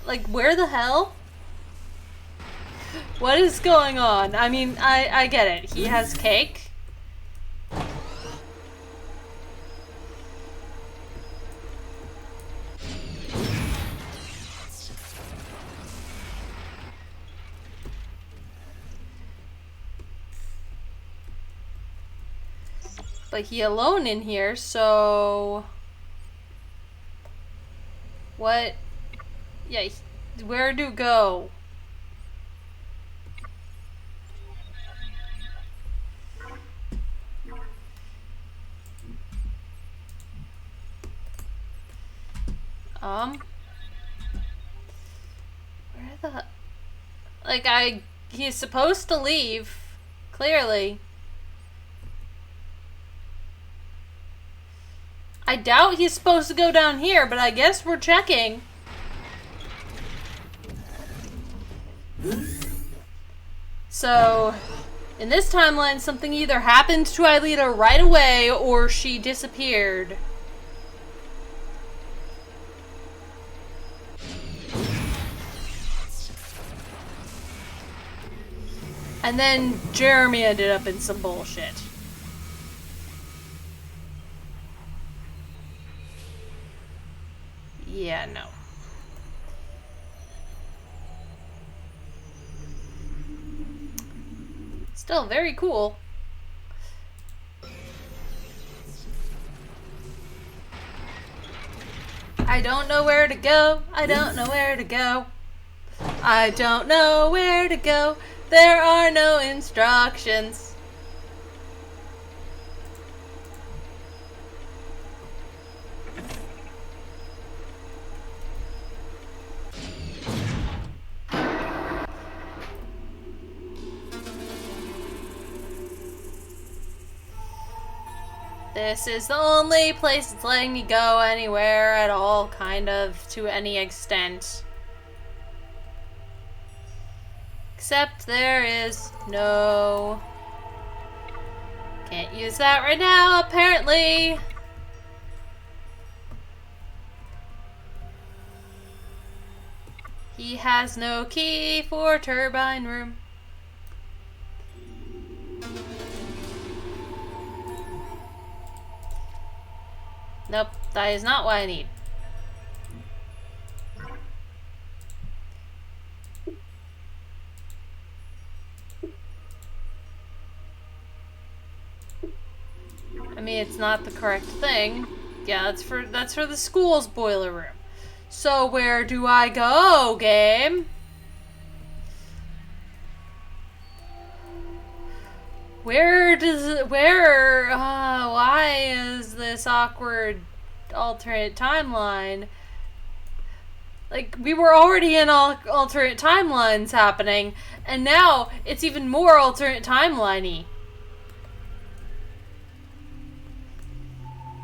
Like, where the hell? What is going on? I mean, I get it. He has cake. But he alone in here, so... What? Yeah, where to go? Where the... Like, he's supposed to leave, clearly. I doubt he's supposed to go down here, but I guess we're checking. So, in this timeline, something either happened to Aelita right away, or she disappeared. And then Jeremy ended up in some bullshit. Yeah, no. Still very cool. I don't know where to go. I don't know where to go. I don't know where to go. There are no instructions. This is the only place that's letting me go anywhere at all, kind of, to any extent. Except there is no... Can't use that right now, apparently. He has no key for turbine room. Nope, that is not what I need. I mean, it's not the correct thing. Yeah, that's for the school's boiler room. So where do I go, game? Why is this awkward alternate timeline? Like, we were already in all alternate timelines happening, and now it's even more alternate timeline-y.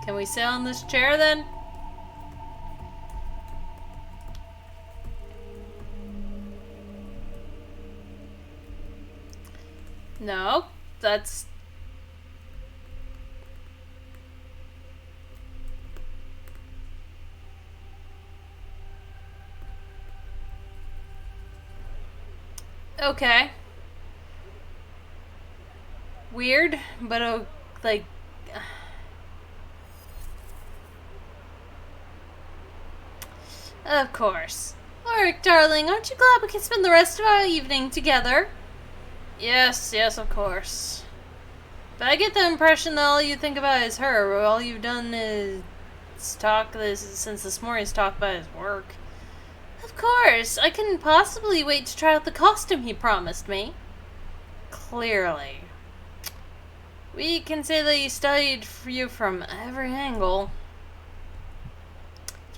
Can we sit on this chair then? No, that's... Okay. Weird, but like... Of course. Ulrich, darling, aren't you glad we can spend the rest of our evening together? Yes, of course. But I get the impression that all you think about is her. All you've done is talk since this morning's talk about his work. Of course, I couldn't possibly wait to try out the costume he promised me. Clearly. We can say that he studied for you from every angle.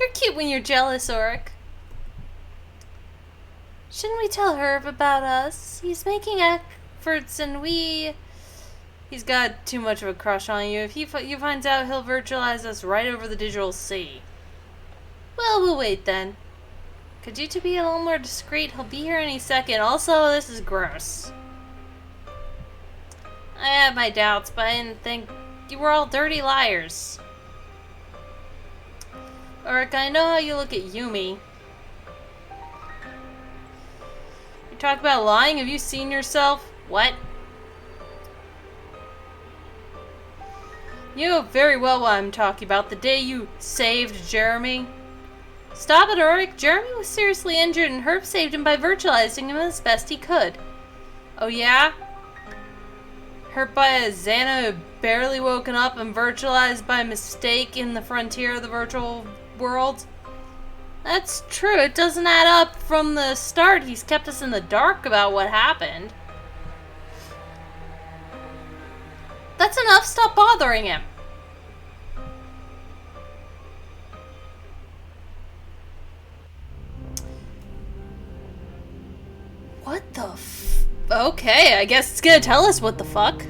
You're cute when you're jealous, Ulrich. Shouldn't we tell Herve about us? He's making efforts and he's got too much of a crush on you. If he finds out, he'll virtualize us right over the digital sea. Well, we'll wait then. Could you two be a little more discreet? He'll be here any second. Also, this is gross. I have my doubts, but I didn't think you were all dirty liars. Ulrich, I know how you look at Yumi. You talk about lying? Have you seen yourself? What? You know very well what I'm talking about. The day you saved Jeremy. Stop it, Ulrich. Jeremy was seriously injured and Herb saved him by virtualizing him as best he could. Oh yeah? Hurt by a Xana who barely woken up and virtualized by mistake in the frontier of the virtual world? That's true. It doesn't add up from the start. He's kept us in the dark about what happened. That's enough. Stop bothering him. What the f... Okay, I guess it's gonna tell us what the fuck.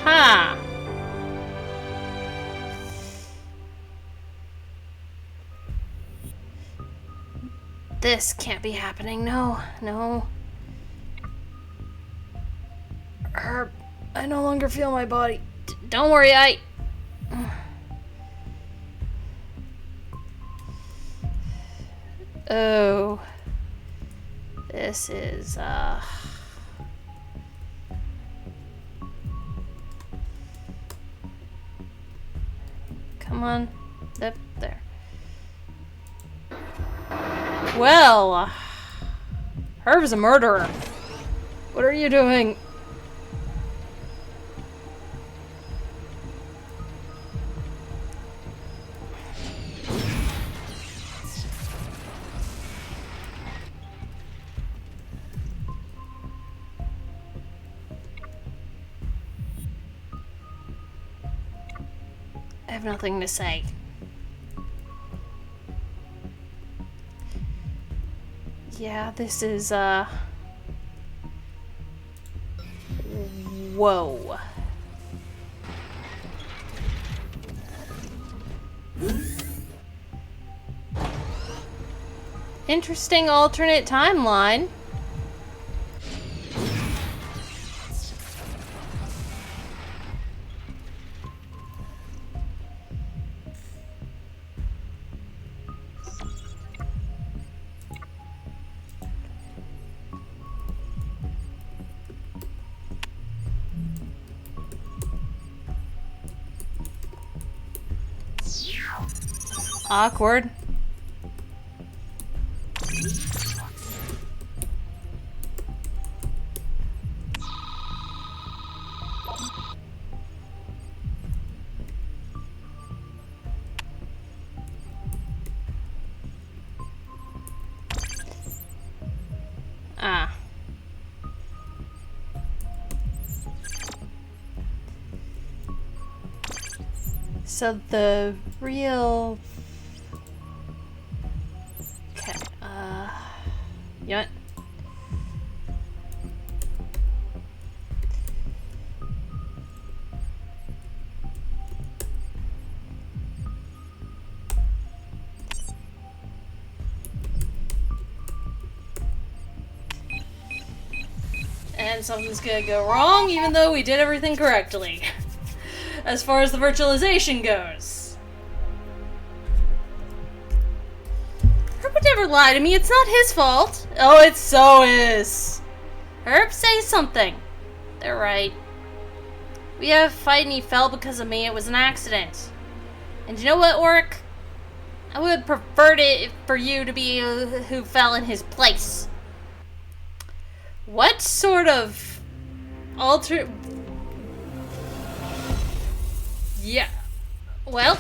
Huh. This can't be happening. No, no. Herb, I no longer feel my body. Don't worry, Oh. This is, Come on. Up there. Well, Herb's a murderer. What are you doing? I have nothing to say. Yeah, this is, Whoa. Interesting alternate timeline. Awkward. Ah. So the real... Okay, you know what? And something's gonna go wrong, even though we did everything correctly. As far as the virtualization goes. Herb would never lie to me, it's not his fault. Oh, it so is. Herb, say something. They're right. We had a fight and he fell because of me, it was an accident. And you know what, Ulrich? I would have preferred it for you to be who fell in his place. What sort of alter... Yeah. Well...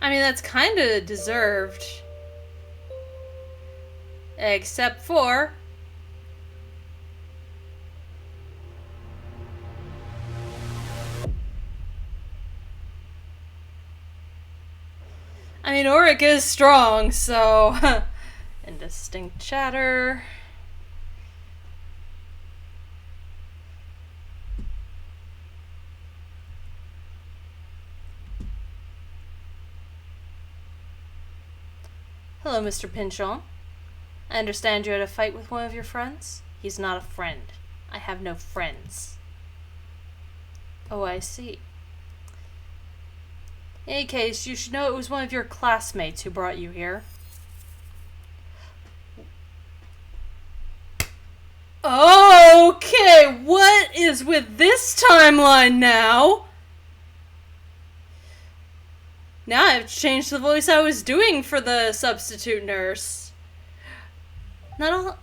I mean, that's kind of deserved. Except for... I mean, Ulrich is strong, so... Indistinct chatter. Hello, Mr. Pinchon. I understand you had a fight with one of your friends? He's not a friend. I have no friends. Oh, I see. In any case, you should know it was one of your classmates who brought you here. Okay, what is with this timeline now? Now I have to change the voice I was doing for the substitute nurse. Not all...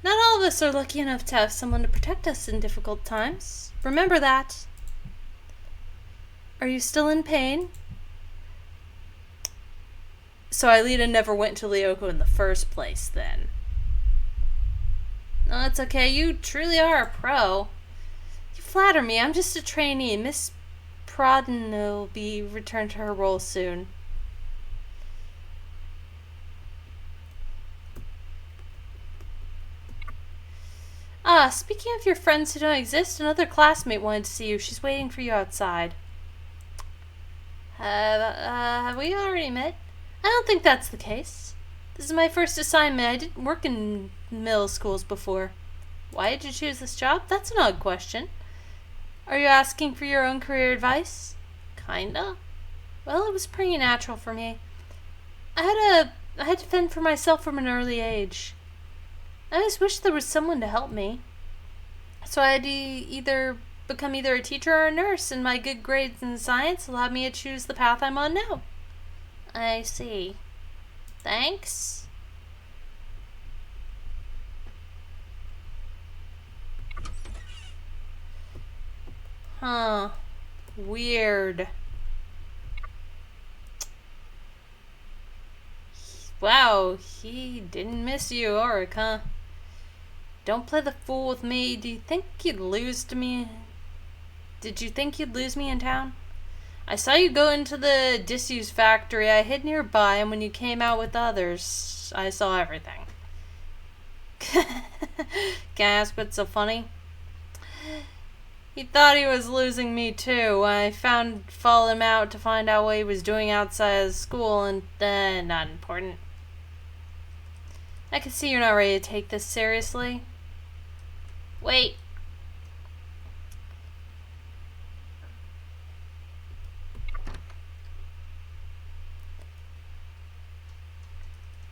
Not all of us are lucky enough to have someone to protect us in difficult times. Remember that. Are you still in pain? So Aelita never went to Lyoko in the first place, then. No, it's okay. You truly are a pro. You flatter me. I'm just a trainee. Miss Prodden will be returned to her role soon. Ah, speaking of your friends who don't exist, another classmate wanted to see you. She's waiting for you outside. Have we already met? I don't think that's the case. This is my first assignment. I didn't work in middle schools before. Why did you choose this job? That's an odd question. Are you asking for your own career advice? Kinda. Well, it was pretty natural for me. I had to fend for myself from an early age. I always wished there was someone to help me. So I had to become either a teacher or a nurse, and my good grades in science allowed me to choose the path I'm on now. I see. Thanks. Huh. Weird. Wow, he didn't miss you, Ulrich, huh? Don't play the fool with me. Do you think you'd lose to me? Did you think you'd lose me in town? I saw you go into the disused factory. I hid nearby, and when you came out with others, I saw everything. Can I ask what's so funny? He thought he was losing me too. I followed him out to find out what he was doing outside of school, and not important. I can see you're not ready to take this seriously. Wait.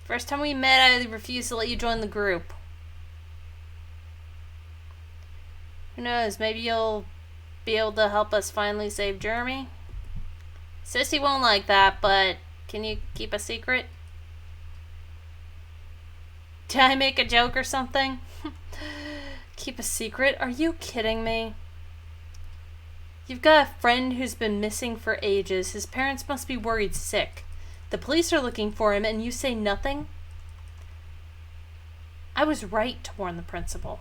First time we met, I refused to let you join the group. Who knows, maybe you'll be able to help us finally save Jeremy? Sissy won't like that, but can you keep a secret? Did I make a joke or something? Keep a secret? Are you kidding me? You've got a friend who's been missing for ages. His parents must be worried sick. The police are looking for him, and you say nothing? I was right to warn the principal.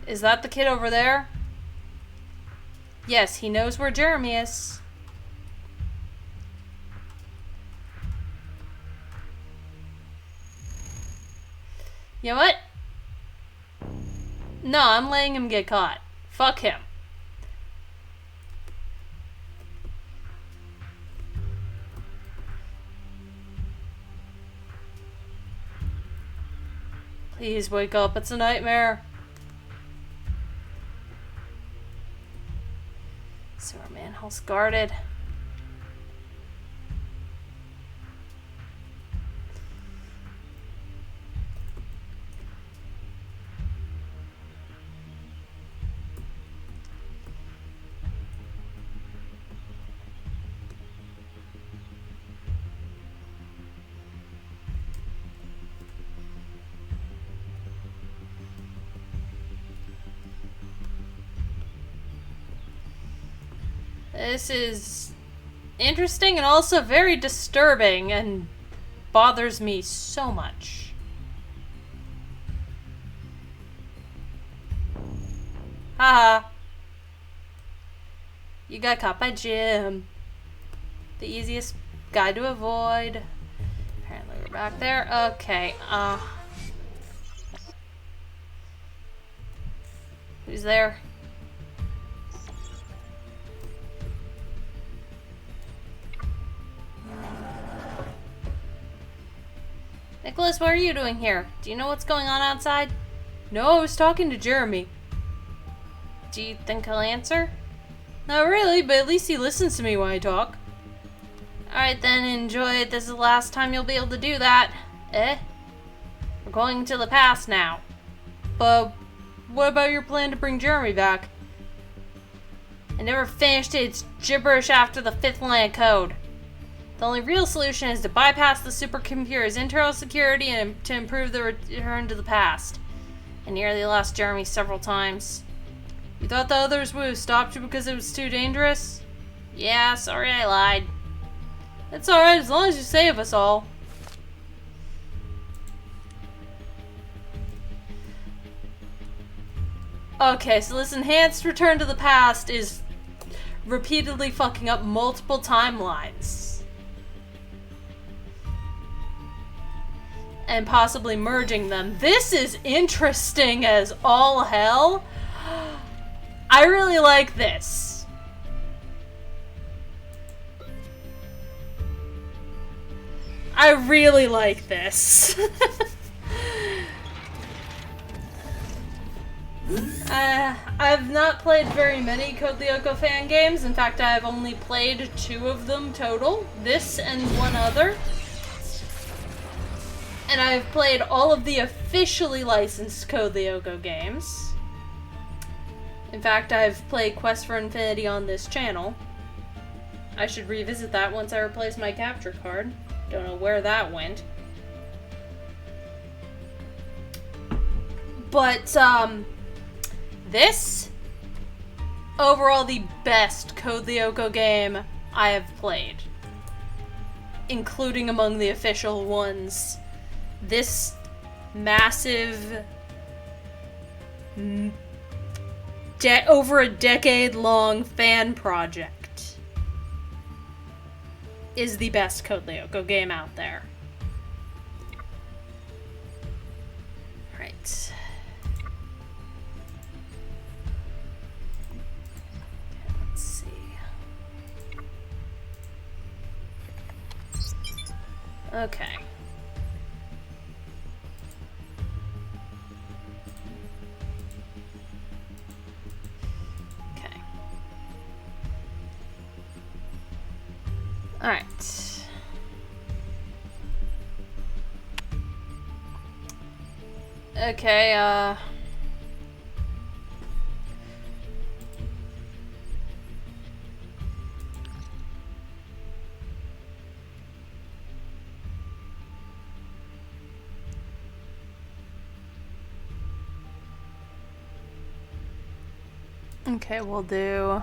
Is that the kid over there? Yes, he knows where Jeremy is. You know what? No, I'm letting him get caught. Fuck him. Please wake up. It's a nightmare. Sewer manhole's guarded. This is interesting and also very disturbing and bothers me so much. Haha. You got caught by Jim. The easiest guy to avoid. Apparently we're back there. Okay, who's there? Nicholas, what are you doing here? Do you know what's going on outside? No, I was talking to Jeremy. Do you think he'll answer? Not really, but at least he listens to me when I talk. Alright then, enjoy it. This is the last time you'll be able to do that. Eh? We're going to the past now. But what about your plan to bring Jeremy back? I never finished it. It's gibberish after the 5th line of code. The only real solution is to bypass the supercomputer's internal security and to improve the return to the past. I nearly lost Jeremy several times. You thought the others would have stopped you because it was too dangerous? Yeah, sorry I lied. It's alright as long as you save us all. Okay, so this enhanced return to the past is repeatedly fucking up multiple timelines. And possibly merging them. This is interesting as all hell. I really like this. I really like this. I've not played very many Code Lyoko fan games. In fact, I've only played 2 of them total. This and one other. And I've played all of the officially licensed Code Lyoko games. In fact, I've played Quest for Infinity on this channel. I should revisit that once I replace my capture card. Don't know where that went. But, this, overall the best Code Lyoko game I have played. Including among the official ones. This massive, over a decade-long fan project is the best Code Lyoko game out there. Right. Let's see. Okay. Alright. Okay, okay, we'll do...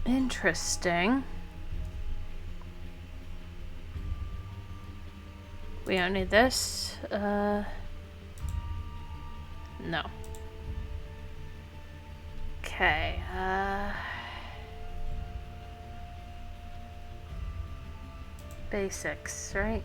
Interesting. We don't need this. No. Okay, basics, right?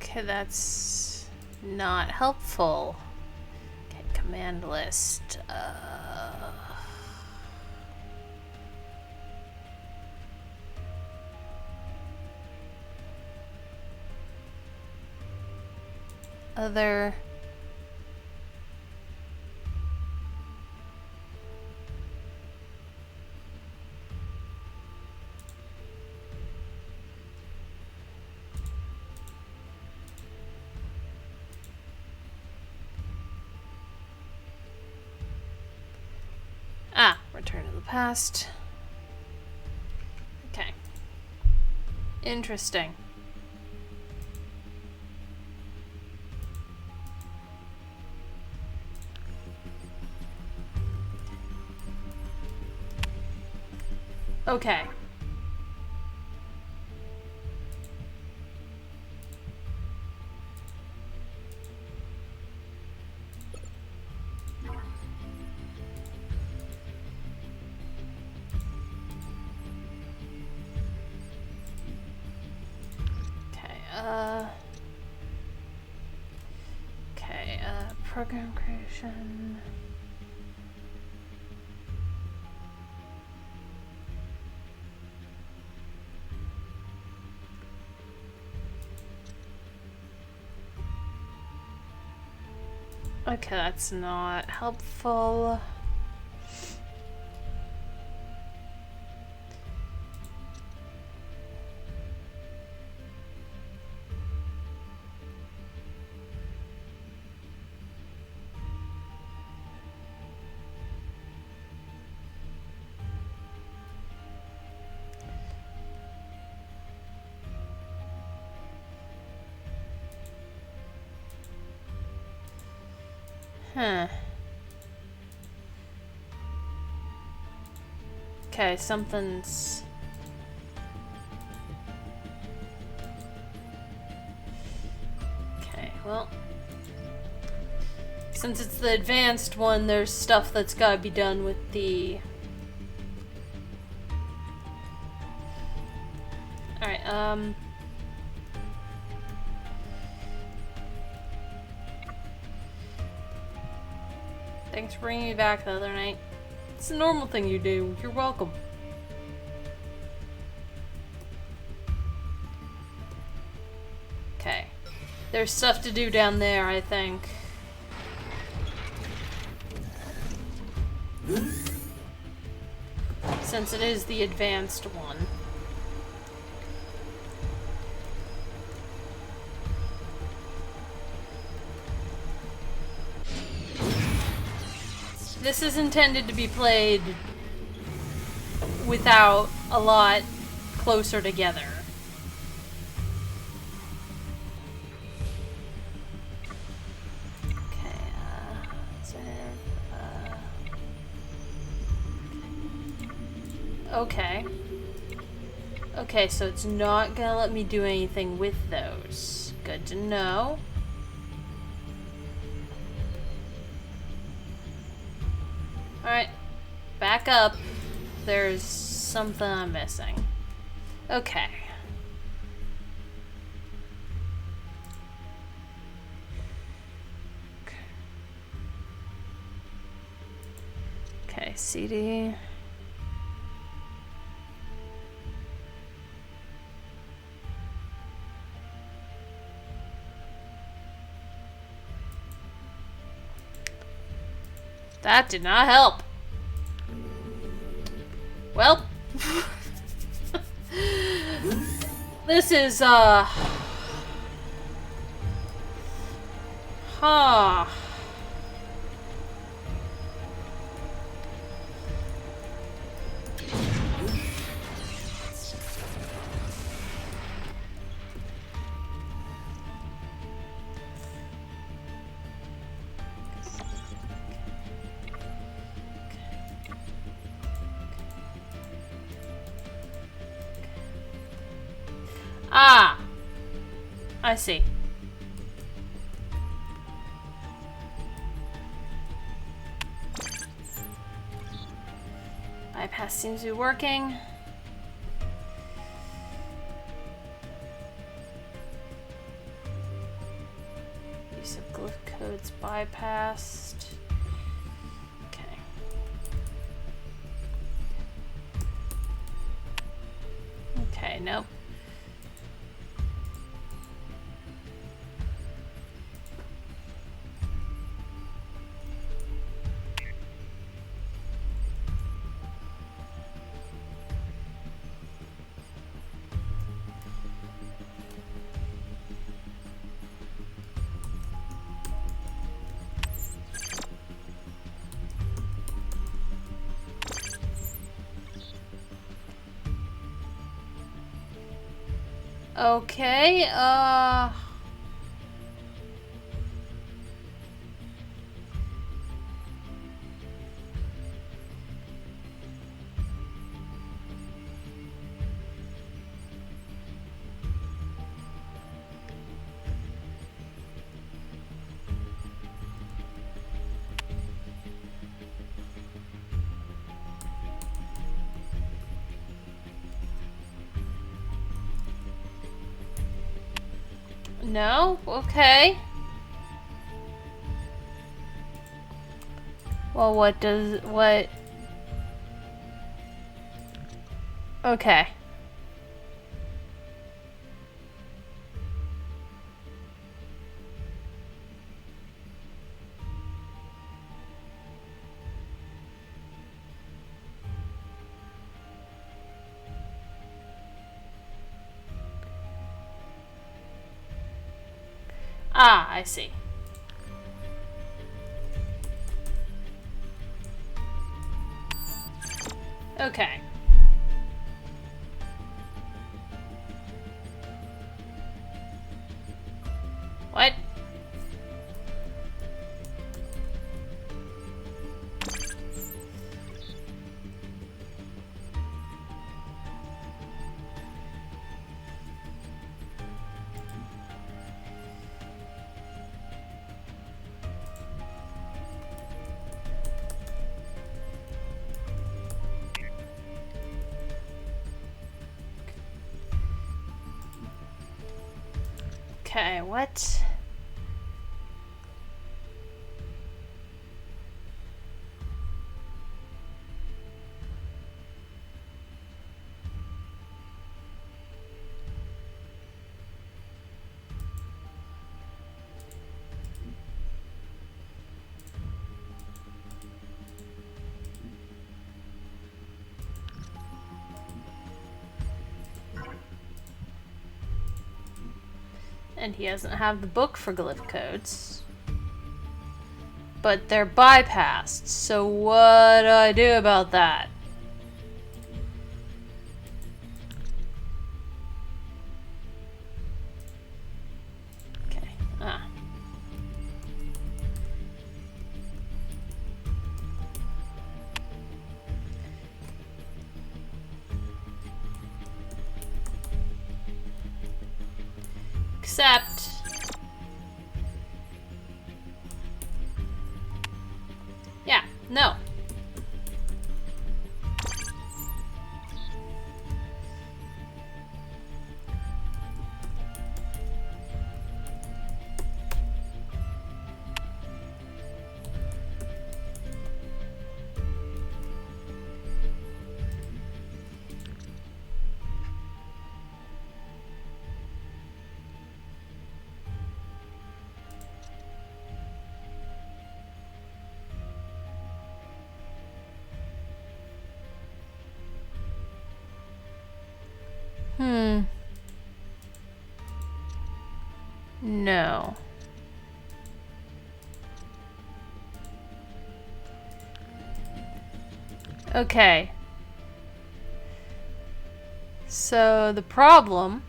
Okay, that's not helpful. Okay, command list. other... Ah, return to the past. Okay. Interesting. Okay. Program creation. Okay, that's not helpful. Huh. Okay, something's... Okay, well... Since it's the advanced one, there's stuff that's gotta be done with the... Alright, Thanks for bringing me back the other night. It's a normal thing you do. You're welcome. Okay. There's stuff to do down there, I think. Since it is the advanced one. This is intended to be played without a lot closer together. Okay. Okay, so it's not gonna let me do anything with those. Good to know. Alright. Back up. There's something I'm missing. Okay. Okay, CD. That did not help. Well. This is, Huh. Ah! I see. Bypass seems to be working. Use of glyph codes bypassed. Okay. Okay, nope. Okay, no? Okay. Well, what... Okay. Ah, I see. Okay. What? Okay, what? And he doesn't have the book for glyph codes. But they're bypassed, so what do I do about that? Okay, Except... Yeah, no. No. Okay. So the problem...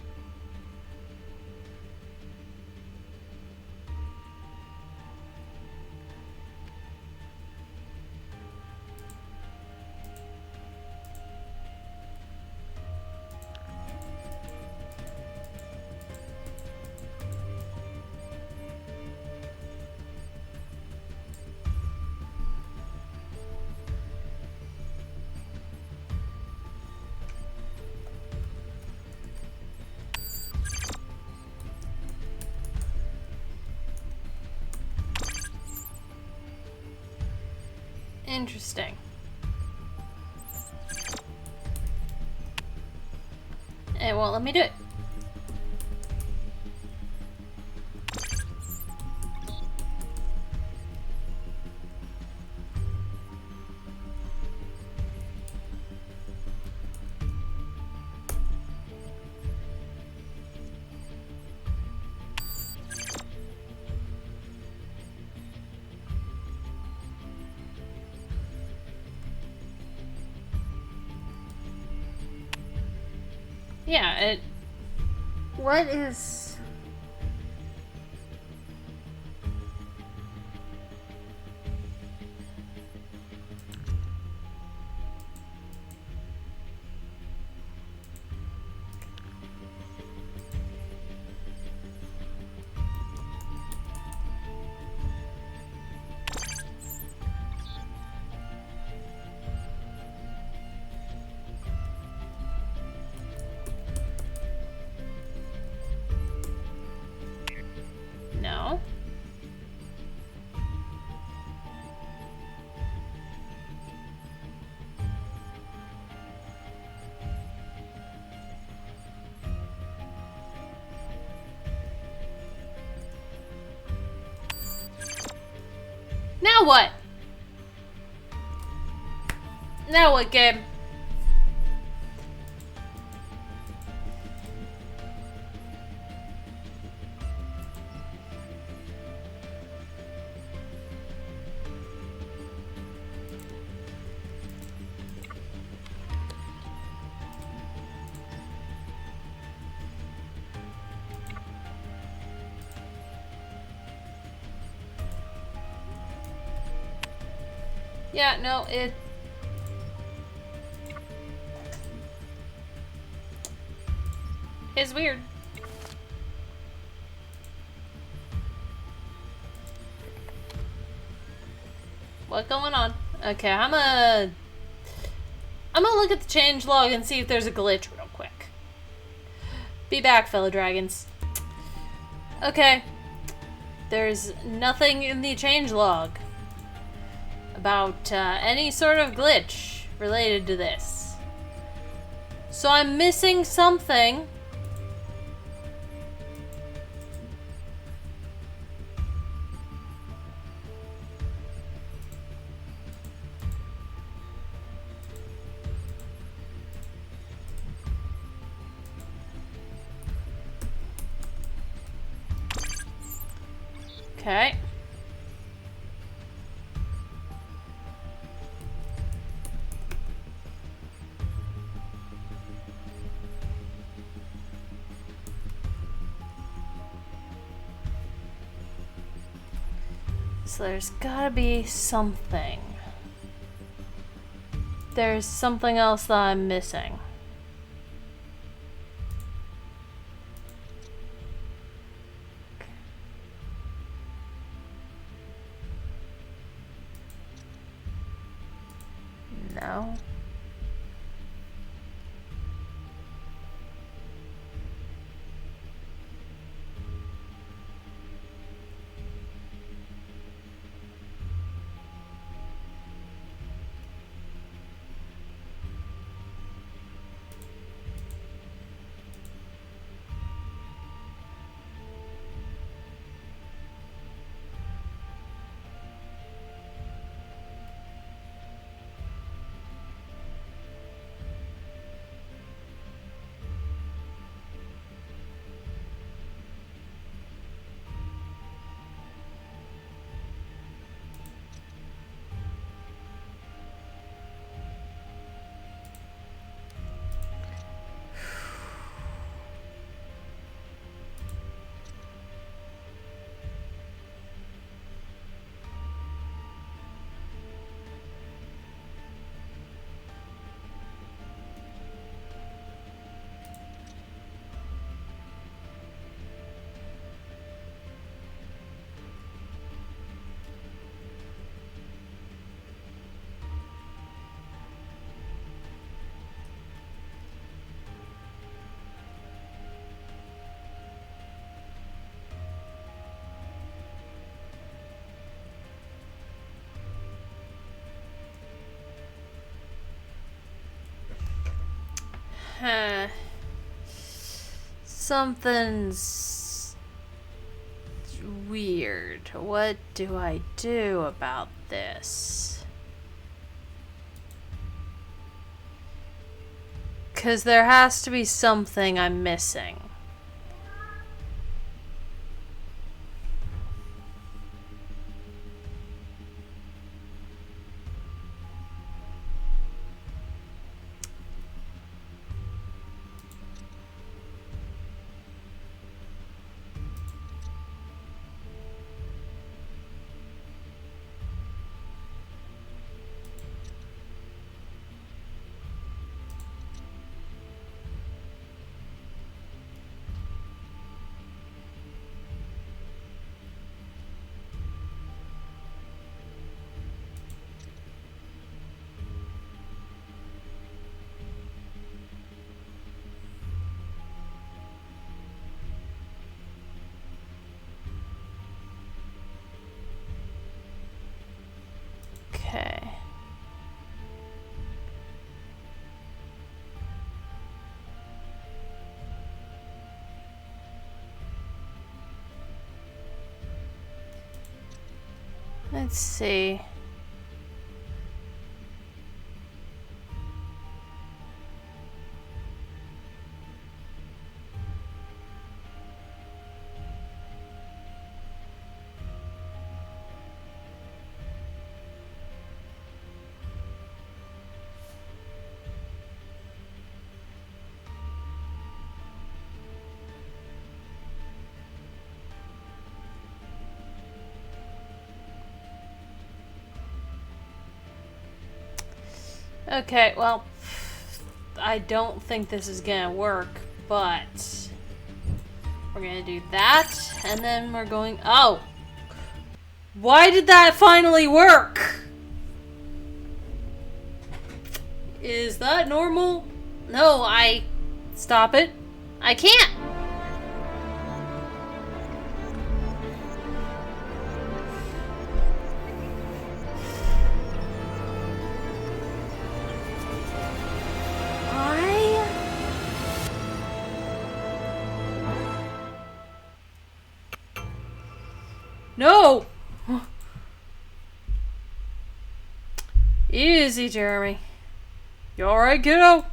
Interesting. It won't let me do it. Yeah, it What is... No. Now what? Now what, game? Yeah, no, it... is weird. What going on? Okay, I'm gonna look at the change log and see if there's a glitch real quick. Be back, fellow dragons. Okay. There's nothing in the change log about any sort of glitch related to this. So I'm missing something. Okay. So there's gotta be something. There's something else that I'm missing. No. Huh. Something's weird. What do I do about this? 'Cause there has to be something I'm missing. Okay. Let's see. Okay, well, I don't think this is gonna work, but we're gonna do that, and then we're going... Oh! Why did that finally work? Is that normal? No, Stop it. I can't! No! Easy, Jeremy. You alright, kiddo?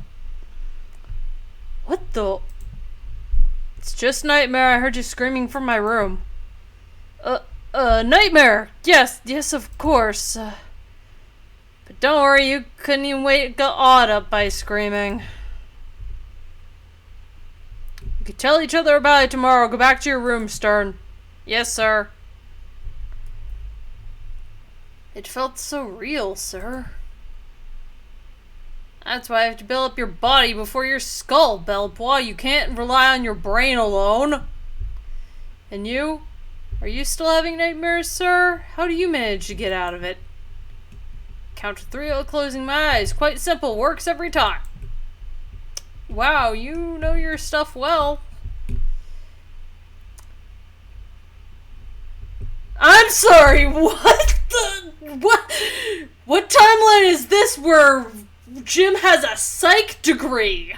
What the... It's just Nightmare. I heard you screaming from my room. Nightmare! Yes, of course. But don't worry, you couldn't even wait, got awed up by screaming. We could tell each other about it tomorrow. Go back to your room, Stern. Yes, sir. It felt so real, sir. That's why I have to build up your body before your skull, Belleboy. You can't rely on your brain alone. And you? Are you still having nightmares, sir? How do you manage to get out of it? Count to 3 while closing my eyes. Quite simple. Works every time. Wow, you know your stuff well. I'm sorry, what the... What timeline is this where Jim has a psych degree?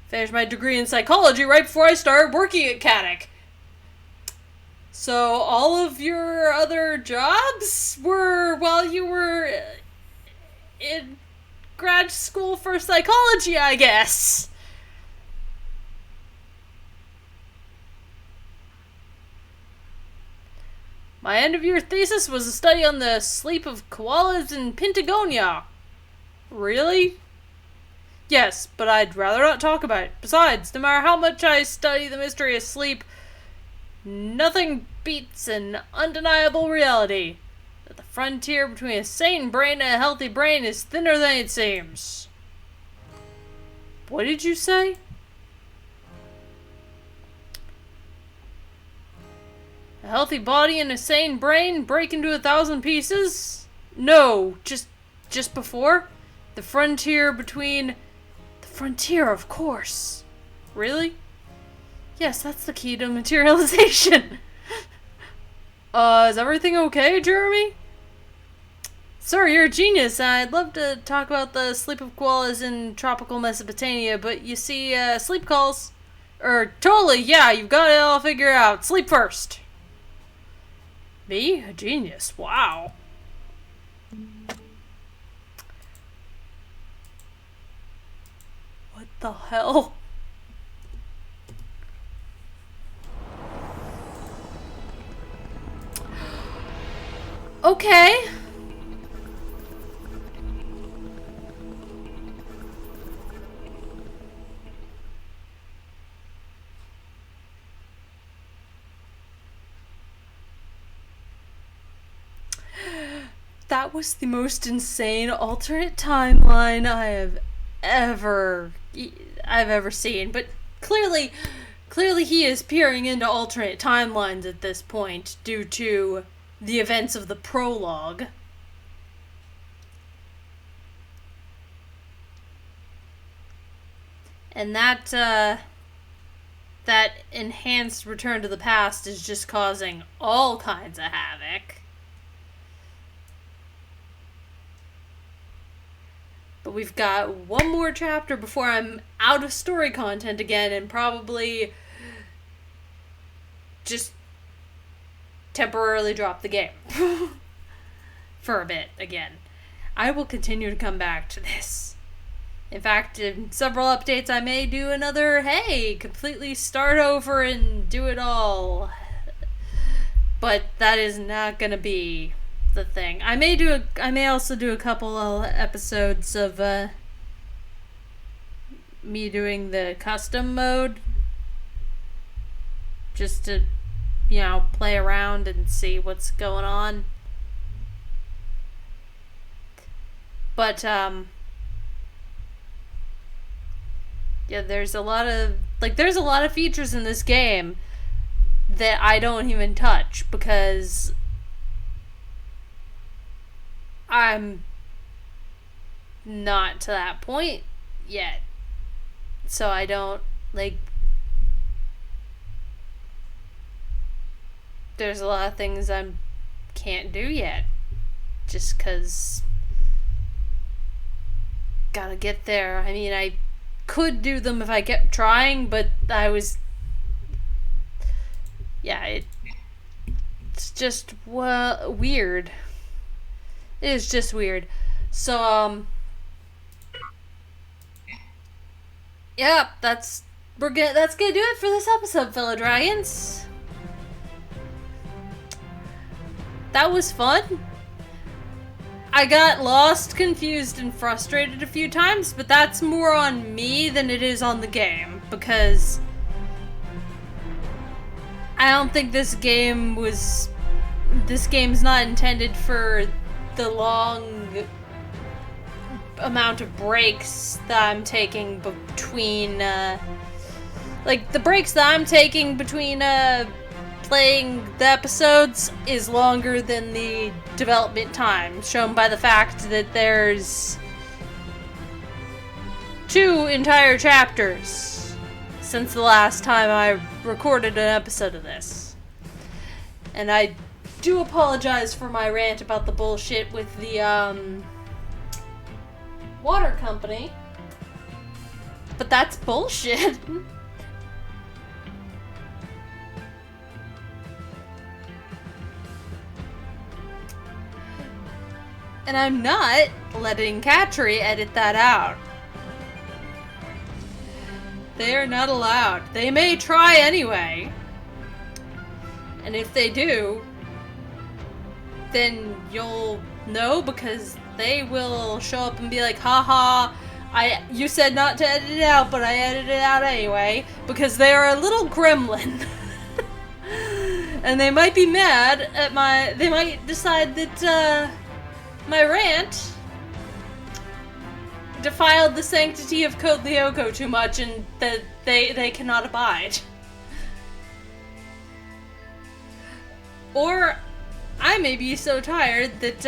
Finished my degree in psychology right before I started working at Caddick. So all of your other jobs were while you were in grad school for psychology, I guess. My end-of-year thesis was a study on the sleep of koalas in Patagonia. Really? Yes, but I'd rather not talk about it. Besides, no matter how much I study the mystery of sleep, nothing beats an undeniable reality. That the frontier between a sane brain and a healthy brain is thinner than it seems. What did you say? A healthy body and a sane brain break into 1,000 pieces? No, just before? The frontier between... The frontier, of course. Really? Yes, that's the key to materialization. Is everything okay, Jeremy? Sir, you're a genius. I'd love to talk about the sleep of koalas in tropical Mesopotamia, but you see, sleep calls. Totally, yeah, you've got it all figured out. Sleep first. Me? A genius. Wow. What the hell? Okay. That was the most insane alternate timeline I've ever seen. But clearly he is peering into alternate timelines at this point due to the events of the prologue. And that enhanced return to the past is just causing all kinds of havoc. But we've got one more chapter before I'm out of story content again and probably just temporarily drop the game for a bit again. I will continue to come back to this. In fact, in several updates I may do another, hey, completely start over and do it all. But that is not gonna be the thing. I may also do a couple of episodes of me doing the custom mode. Just to, you know, play around and see what's going on. But, yeah, there's a lot of features in this game that I don't even touch because I'm not to that point yet. So I don't, there's a lot of things I can't do yet. Just 'cause gotta get there. I mean, I could do them if I kept trying, but it's just weird. It is just weird. So, yeah, that's gonna do it for this episode, fellow dragons. That was fun. I got lost, confused, and frustrated a few times, but that's more on me than it is on the game, because I don't think this game's not intended for the long amount of breaks that I'm taking between, the breaks that I'm taking between, playing the episodes is longer than the development time, shown by the fact that there's 2 entire chapters since the last time I recorded an episode of this. And I do apologize for my rant about the bullshit with the, water company. But that's bullshit. And I'm not letting Katri edit that out. They are not allowed. They may try anyway. And if they do, then you'll know, because they will show up and be like, haha, you said not to edit it out, but I edited it out anyway, because they are a little gremlin. And they might be mad at they might decide that, my rant defiled the sanctity of Code Lyoko too much, and that they cannot abide. Or I may be so tired that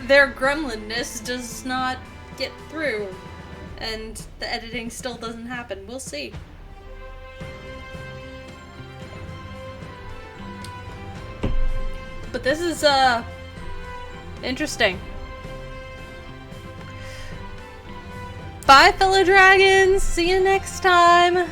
their gremlinness does not get through, and the editing still doesn't happen. We'll see. But this is interesting. Bye, fellow dragons. See you next time.